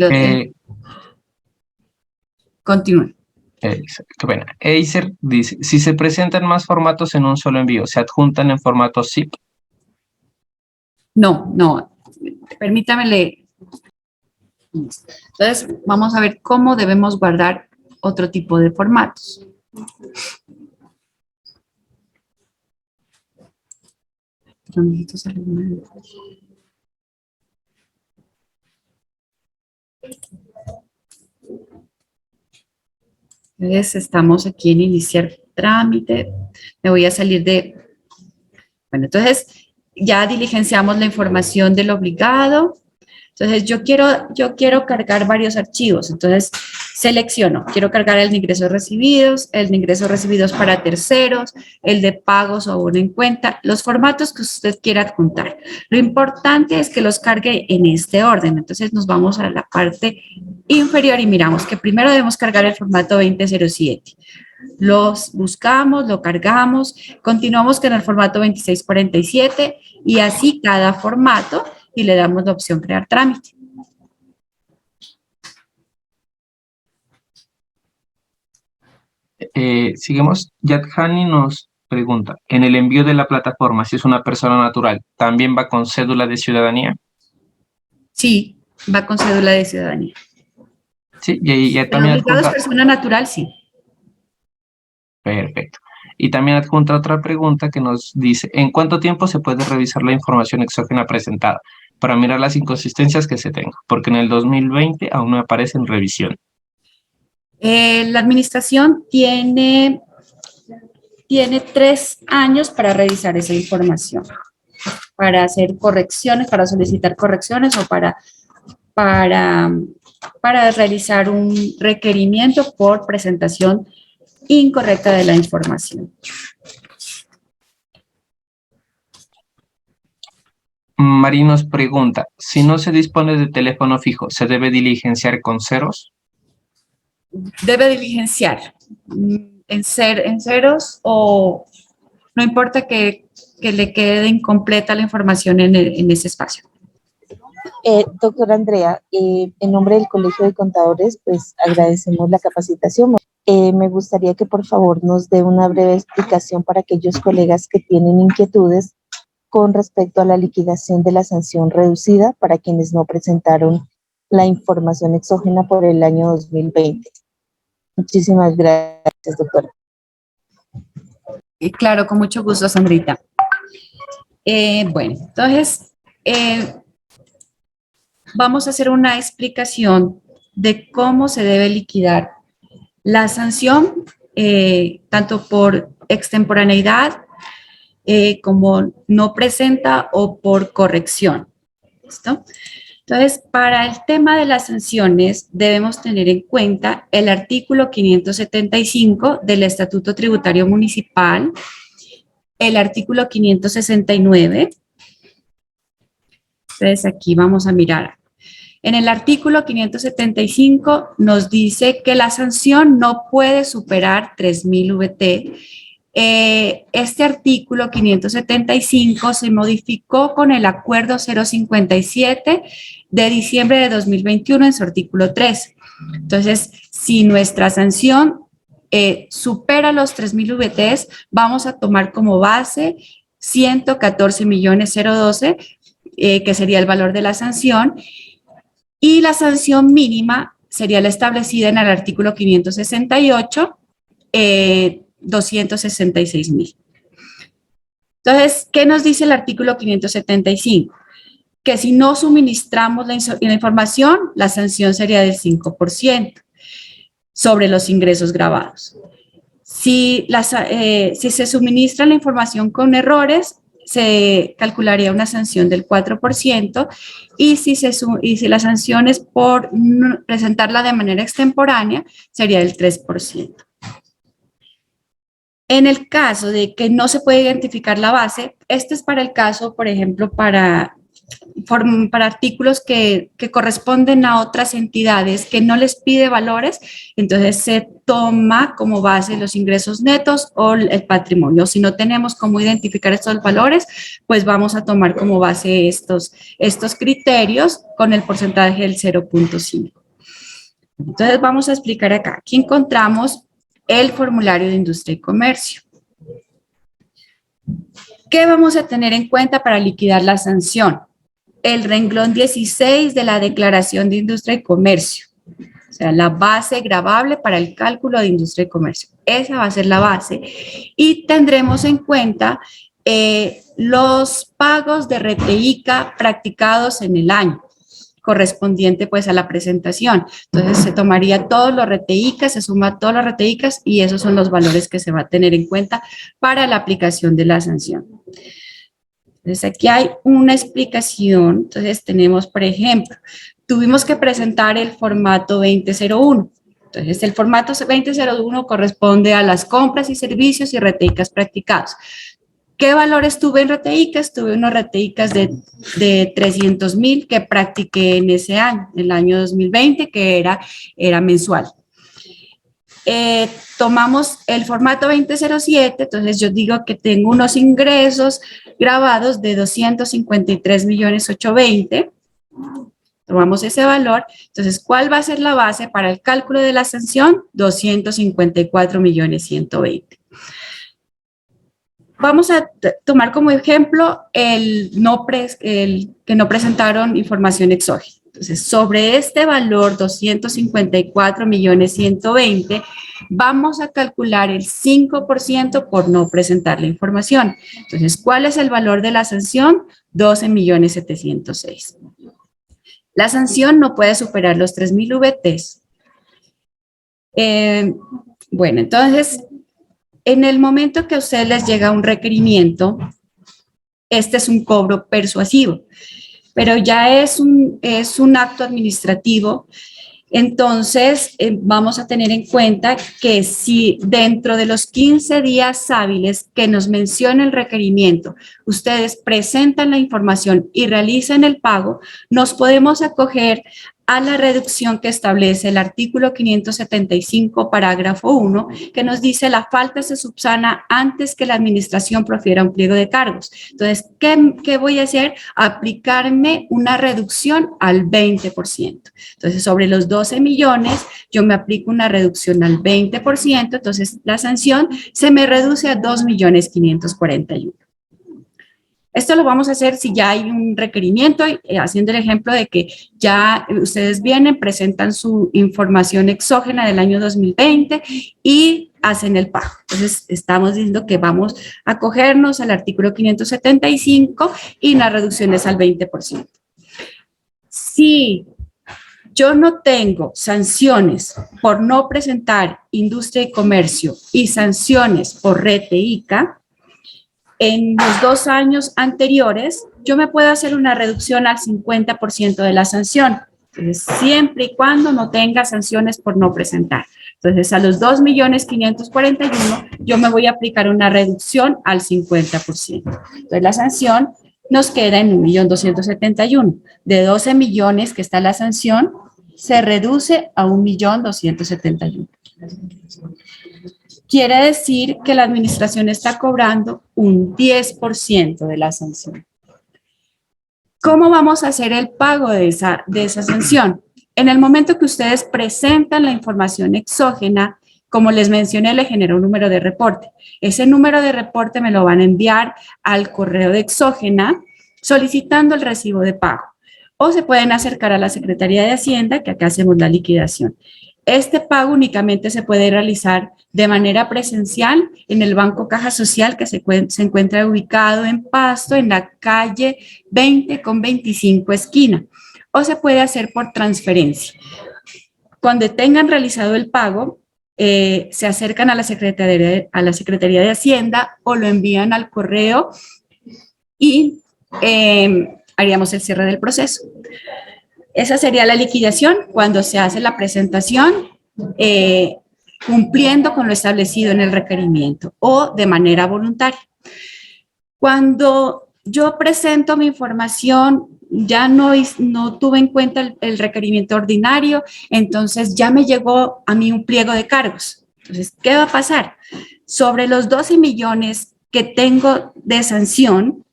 continúe. Qué pena. Eiser dice, si se presentan más formatos en un solo envío, ¿se adjuntan en formato zip? No, permítame leer. Entonces, vamos a ver cómo debemos guardar otro tipo de formatos. Entonces, estamos aquí en iniciar trámite. Me voy a salir de... Bueno, entonces, ya diligenciamos la información del obligado. Entonces, yo quiero cargar varios archivos. Entonces, selecciono. Quiero cargar el de ingresos recibidos para terceros, el de pagos o abono en cuenta, los formatos que usted quiera adjuntar. Lo importante es que los cargue en este orden. Entonces, nos vamos a la parte inferior y miramos que primero debemos cargar el formato 2007. Los buscamos, lo cargamos, continuamos con el formato 2647 y así cada formato y le damos la opción crear trámite. Seguimos. Yadhani nos pregunta, en el envío de la plataforma, si es una persona natural, ¿también va con cédula de ciudadanía? Sí, va con cédula de ciudadanía. Sí, y El también obligado es adjunta... persona natural, sí. Perfecto. Y también adjunta otra pregunta que nos dice, ¿en cuánto tiempo se puede revisar la información exógena presentada para mirar las inconsistencias que se tengan? Porque en el 2020 aún no aparece en revisión. La administración tiene 3 años para revisar esa información, para hacer correcciones, para solicitar correcciones o para realizar un requerimiento por presentación incorrecta de la información. Mari nos pregunta, si no se dispone de teléfono fijo, ¿se debe diligenciar con ceros? Debe diligenciar en ceros o no importa que le quede incompleta la información en ese espacio. Doctora Andrea, en nombre del Colegio de Contadores, pues agradecemos la capacitación. Me gustaría que por favor nos dé una breve explicación para aquellos colegas que tienen inquietudes con respecto a la liquidación de la sanción reducida para quienes no presentaron la información exógena por el año 2020. Muchísimas gracias, doctora. Claro, con mucho gusto, Sandrita. Bueno, entonces, vamos a hacer una explicación de cómo se debe liquidar la sanción, tanto por extemporaneidad como no presenta o por corrección. ¿Listo? Entonces, para el tema de las sanciones debemos tener en cuenta el artículo 575 del Estatuto Tributario Municipal, el artículo 569. Entonces, aquí vamos a mirar. En el artículo 575 nos dice que la sanción no puede superar 3.000 VT. Este artículo 575 se modificó con el acuerdo 057 de diciembre de 2021 en su artículo 3. Entonces, si nuestra sanción supera los 3.000 VTs, vamos a tomar como base 114.012, que sería el valor de la sanción, y la sanción mínima sería la establecida en el artículo 568, 266.000. Entonces, ¿qué nos dice el artículo 575? Que si no suministramos la información, la sanción sería del 5% sobre los ingresos grabados. Si se suministra la información con errores, se calcularía una sanción del 4%, y si la sanción es por presentarla de manera extemporánea, sería del 3%. En el caso de que no se puede identificar la base, este es para el caso, por ejemplo, para artículos que corresponden a otras entidades que no les pide valores, entonces se toma como base los ingresos netos o el patrimonio. Si no tenemos cómo identificar estos valores, pues vamos a tomar como base estos criterios con el porcentaje del 0.5. Entonces vamos a explicar acá. Aquí encontramos el formulario de industria y comercio. ¿Qué vamos a tener en cuenta para liquidar la sanción? El renglón 16 de la Declaración de Industria y Comercio, o sea, la base gravable para el cálculo de industria y comercio. Esa va a ser la base, y tendremos en cuenta los pagos de RTICA practicados en el año correspondiente pues a la presentación. Entonces se tomaría todos los RTICAs, se suma todos los RTICAs, y esos son los valores que se va a tener en cuenta para la aplicación de la sanción. Entonces aquí hay una explicación. Entonces tenemos, por ejemplo, tuvimos que presentar el formato 2001. Entonces el formato 2001 corresponde a las compras y servicios y RTICAs practicados. ¿Qué valores tuve en RTICAs? Tuve unos RTICAs de 300.000 que practiqué en ese año, en el año 2020, que era mensual. Tomamos el formato 2007, entonces yo digo que tengo unos ingresos grabados de 253.820.000. Tomamos ese valor. Entonces, ¿cuál va a ser la base para el cálculo de la sanción? 254.120.000. Vamos a tomar como ejemplo el que no presentaron información exógena. Entonces, sobre este valor, 254.120.000, vamos a calcular el 5% por no presentar la información. Entonces, ¿cuál es el valor de la sanción? 12.706.000. La sanción no puede superar los 3.000 VTs. Bueno, entonces, en el momento que a ustedes les llega un requerimiento, este es un cobro persuasivo, pero ya es un acto administrativo. Entonces, vamos a tener en cuenta que si dentro de los 15 días hábiles que nos menciona el requerimiento, ustedes presentan la información y realizan el pago, nos podemos acoger a la reducción que establece el artículo 575, parágrafo 1, que nos dice la falta se subsana antes que la administración profiera un pliego de cargos. Entonces, ¿qué voy a hacer? Aplicarme una reducción al 20%. Entonces, sobre los 12 millones, yo me aplico una reducción al 20%, entonces la sanción se me reduce a 2.541.000. Esto lo vamos a hacer si ya hay un requerimiento, haciendo el ejemplo de que ya ustedes vienen, presentan su información exógena del año 2020 y hacen el pago. Entonces, estamos diciendo que vamos a acogernos al artículo 575 y las reducciones al 20%. Si yo no tengo sanciones por no presentar industria y comercio y sanciones por RETE ICA, en los 2 años anteriores, yo me puedo hacer una reducción al 50% de la sanción, entonces, siempre y cuando no tenga sanciones por no presentar. Entonces, a los 2.541.000, yo me voy a aplicar una reducción al 50%. Entonces, la sanción nos queda en 1.271.000. De 12 millones que está la sanción, se reduce a 1.271.000. Quiere decir que la administración está cobrando un 10% de la sanción. ¿Cómo vamos a hacer el pago de esa sanción? En el momento que ustedes presentan la información exógena, como les mencioné, le genera un número de reporte. Ese número de reporte me lo van a enviar al correo de exógena solicitando el recibo de pago. O se pueden acercar a la Secretaría de Hacienda, que acá hacemos la liquidación. Este pago únicamente se puede realizar de manera presencial en el Banco Caja Social, que se encuentra ubicado en Pasto, en la calle 20 con 25 esquina, o se puede hacer por transferencia. Cuando tengan realizado el pago, se acercan a la Secretaría de Hacienda o lo envían al correo y haríamos el cierre del proceso. Esa sería la liquidación cuando se hace la presentación cumpliendo con lo establecido en el requerimiento o de manera voluntaria. Cuando yo presento mi información, ya no tuve en cuenta el requerimiento ordinario, entonces ya me llegó a mí un pliego de cargos. Entonces, ¿qué va a pasar? Sobre los 12 millones que tengo de sanción,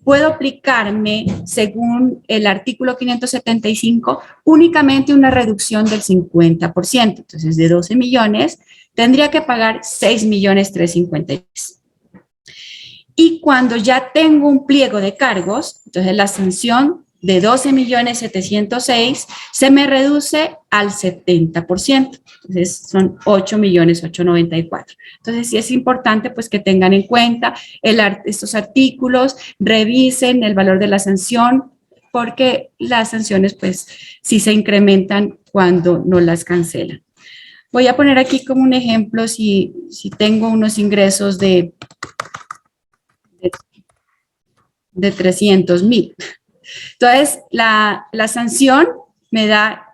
puedo aplicarme, según el artículo 575, únicamente una reducción del 50%. Entonces, de 12 millones, tendría que pagar 6.353.000. Y cuando ya tengo un pliego de cargos, entonces la sanción de 12.706.000 se me reduce al 70%. Entonces, son 8.894.000. Entonces, sí es importante pues que tengan en cuenta estos artículos, revisen el valor de la sanción, porque las sanciones pues sí se incrementan cuando no las cancelan. Voy a poner aquí como un ejemplo si tengo unos ingresos de 300.000. Entonces, la sanción me da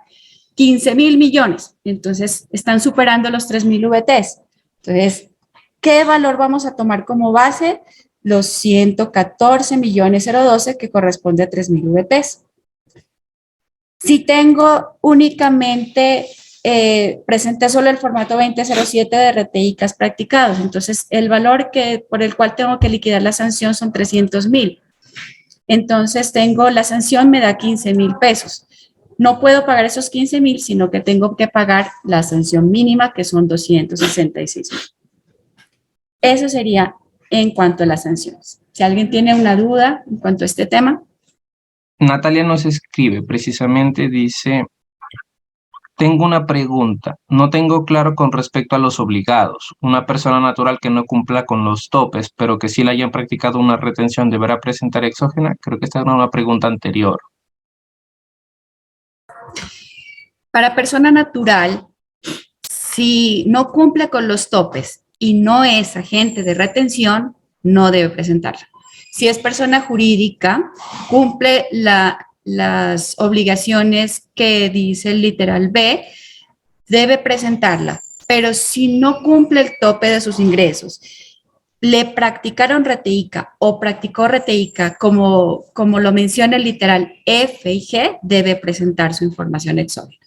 15.000 millones. Entonces, están superando los 3.000 VTs. Entonces, ¿qué valor vamos a tomar como base? Los 114.012.012 que corresponde a 3.000 VTs. Si tengo únicamente, presenté solo el formato 2007 de RTICAS practicados, entonces el valor por el cual tengo que liquidar la sanción son 300.000. Entonces la sanción me da 15.000 pesos. No puedo pagar esos 15.000, sino que tengo que pagar la sanción mínima, que son 266.000. Eso sería en cuanto a las sanciones. Si alguien tiene una duda en cuanto a este tema. Natalia nos escribe, precisamente dice, tengo una pregunta, no tengo claro con respecto a los obligados. Una persona natural que no cumpla con los topes, pero que sí le hayan practicado una retención, ¿deberá presentar exógena? Creo que esta era una pregunta anterior. Para persona natural, si no cumple con los topes y no es agente de retención, no debe presentarla. Si es persona jurídica, cumple las obligaciones que dice el literal B, debe presentarla. Pero si no cumple el tope de sus ingresos le practicaron RTICA o practicó RTICA, como lo menciona el literal F y G, debe presentar su información exógena.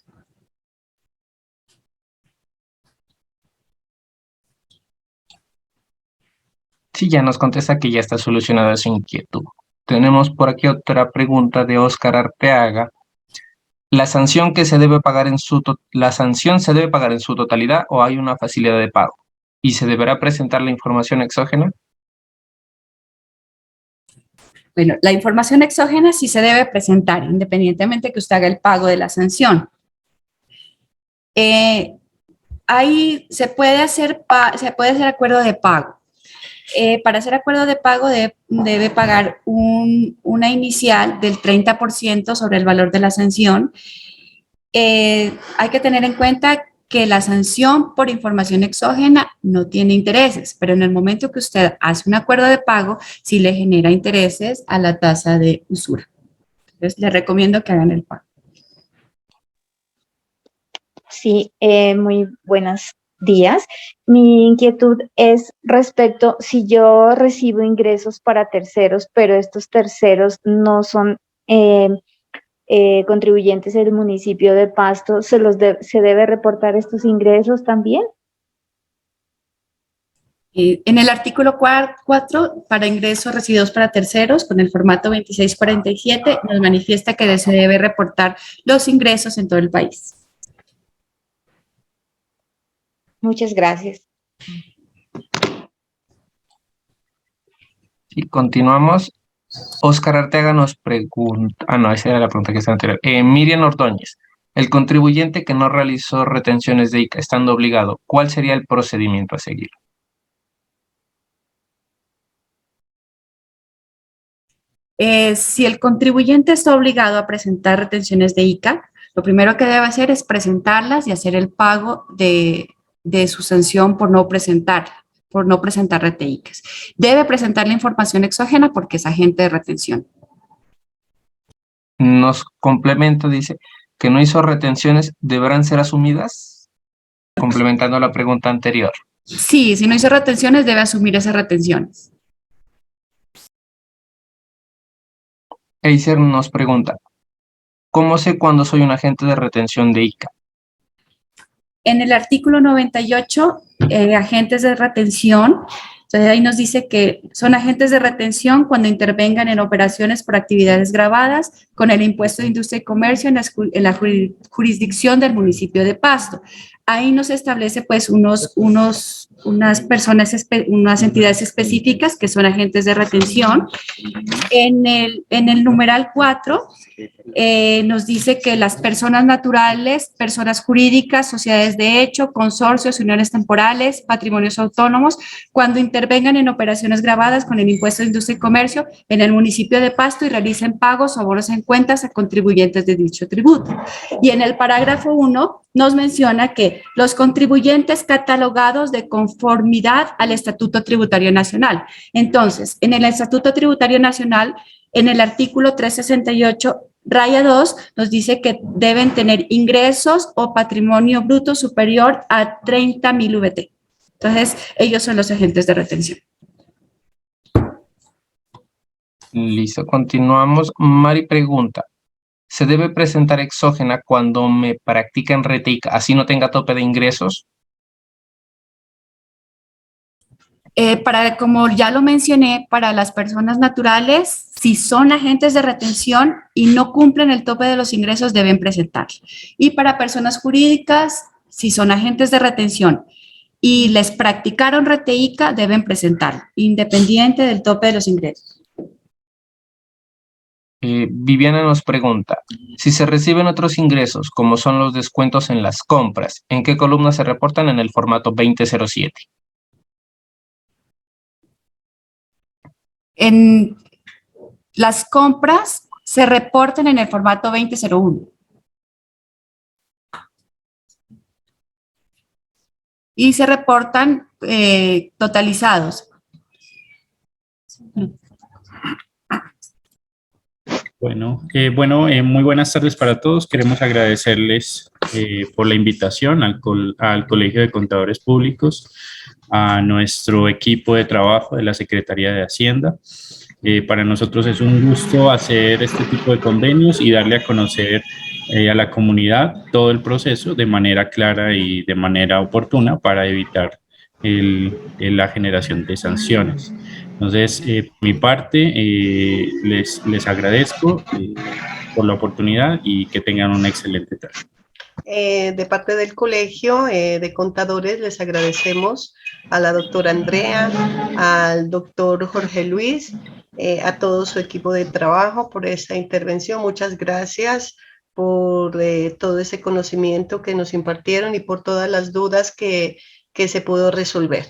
Sí, ya nos contesta que ya está solucionada su inquietud. Tenemos por aquí otra pregunta de Óscar Arteaga. ¿La sanción se debe pagar en su totalidad o hay una facilidad de pago? ¿Y se deberá presentar la información exógena? Bueno, la información exógena sí se debe presentar, independientemente que usted haga el pago de la sanción. Ahí se puede hacer acuerdo de pago. Para hacer acuerdo de pago debe pagar una inicial del 30% sobre el valor de la sanción. Hay que tener en cuenta que la sanción por información exógena no tiene intereses, pero en el momento que usted hace un acuerdo de pago, sí le genera intereses a la tasa de usura. Entonces, le recomiendo que hagan el pago. Sí, muy buenos días. Mi inquietud es respecto si yo recibo ingresos para terceros, pero estos terceros no son contribuyentes del municipio de Pasto, ¿se debe reportar estos ingresos también? En el artículo 4, para ingresos recibidos para terceros, con el formato 2647, nos manifiesta que se debe reportar los ingresos en todo el país. Muchas gracias. Y continuamos. Óscar Arteaga nos pregunta... no, esa era la pregunta que está anterior. Miriam Ordóñez. El contribuyente que no realizó retenciones de ICA estando obligado, ¿cuál sería el procedimiento a seguir? Si el contribuyente está obligado a presentar retenciones de ICA, lo primero que debe hacer es presentarlas y hacer el pago de su sanción por no presentar RTICAs. Debe presentar la información exógena porque es agente de retención. Nos complementa, dice, que no hizo retenciones, ¿deberán ser asumidas? Complementando la pregunta anterior. Sí, si no hizo retenciones, debe asumir esas retenciones. Eiser nos pregunta, ¿cómo sé cuándo soy un agente de retención de ICA? En el artículo 98, agentes de retención, entonces ahí nos dice que son agentes de retención cuando intervengan en operaciones por actividades gravadas con el impuesto de industria y comercio en la jurisdicción del municipio de Pasto. Ahí nos establece pues unas entidades específicas que son agentes de retención. En el numeral 4 nos dice que las personas naturales, personas jurídicas, sociedades de hecho, consorcios, uniones temporales, patrimonios autónomos, cuando intervengan en operaciones gravadas con el impuesto de industria y comercio en el municipio de Pasto y realicen pagos o bonos en cuentas a contribuyentes de dicho tributo. Y en el parágrafo 1 nos menciona que los contribuyentes catalogados de conformidad al Estatuto Tributario Nacional. Entonces, en el Estatuto Tributario Nacional, en el artículo 368, raya 2, nos dice que deben tener ingresos o patrimonio bruto superior a 30.000 VT. Entonces, ellos son los agentes de retención. Listo, continuamos. Mari pregunta, ¿se debe presentar exógena cuando me practican RTIC, así no tenga tope de ingresos? Como ya lo mencioné, para las personas naturales, si son agentes de retención y no cumplen el tope de los ingresos, deben presentar. Y para personas jurídicas, si son agentes de retención y les practicaron RTICA, deben presentar, independiente del tope de los ingresos. Viviana nos pregunta, si se reciben otros ingresos, como son los descuentos en las compras, ¿en qué columna se reportan en el formato 2007? En las compras se reportan en el formato 2001. Y se reportan totalizados. Bueno, muy buenas tardes para todos. Queremos agradecerles por la invitación al Colegio de Contadores Públicos a nuestro equipo de trabajo de la Secretaría de Hacienda. Para nosotros es un gusto hacer este tipo de convenios y darle a conocer a la comunidad todo el proceso de manera clara y de manera oportuna para evitar la generación de sanciones. Entonces, mi parte, les agradezco por la oportunidad y que tengan una excelente tarde. De parte del Colegio de Contadores les agradecemos a la doctora Andrea, al doctor Jorge Luis, a todo su equipo de trabajo por esta intervención. Muchas gracias por todo ese conocimiento que nos impartieron y por todas las dudas que se pudo resolver.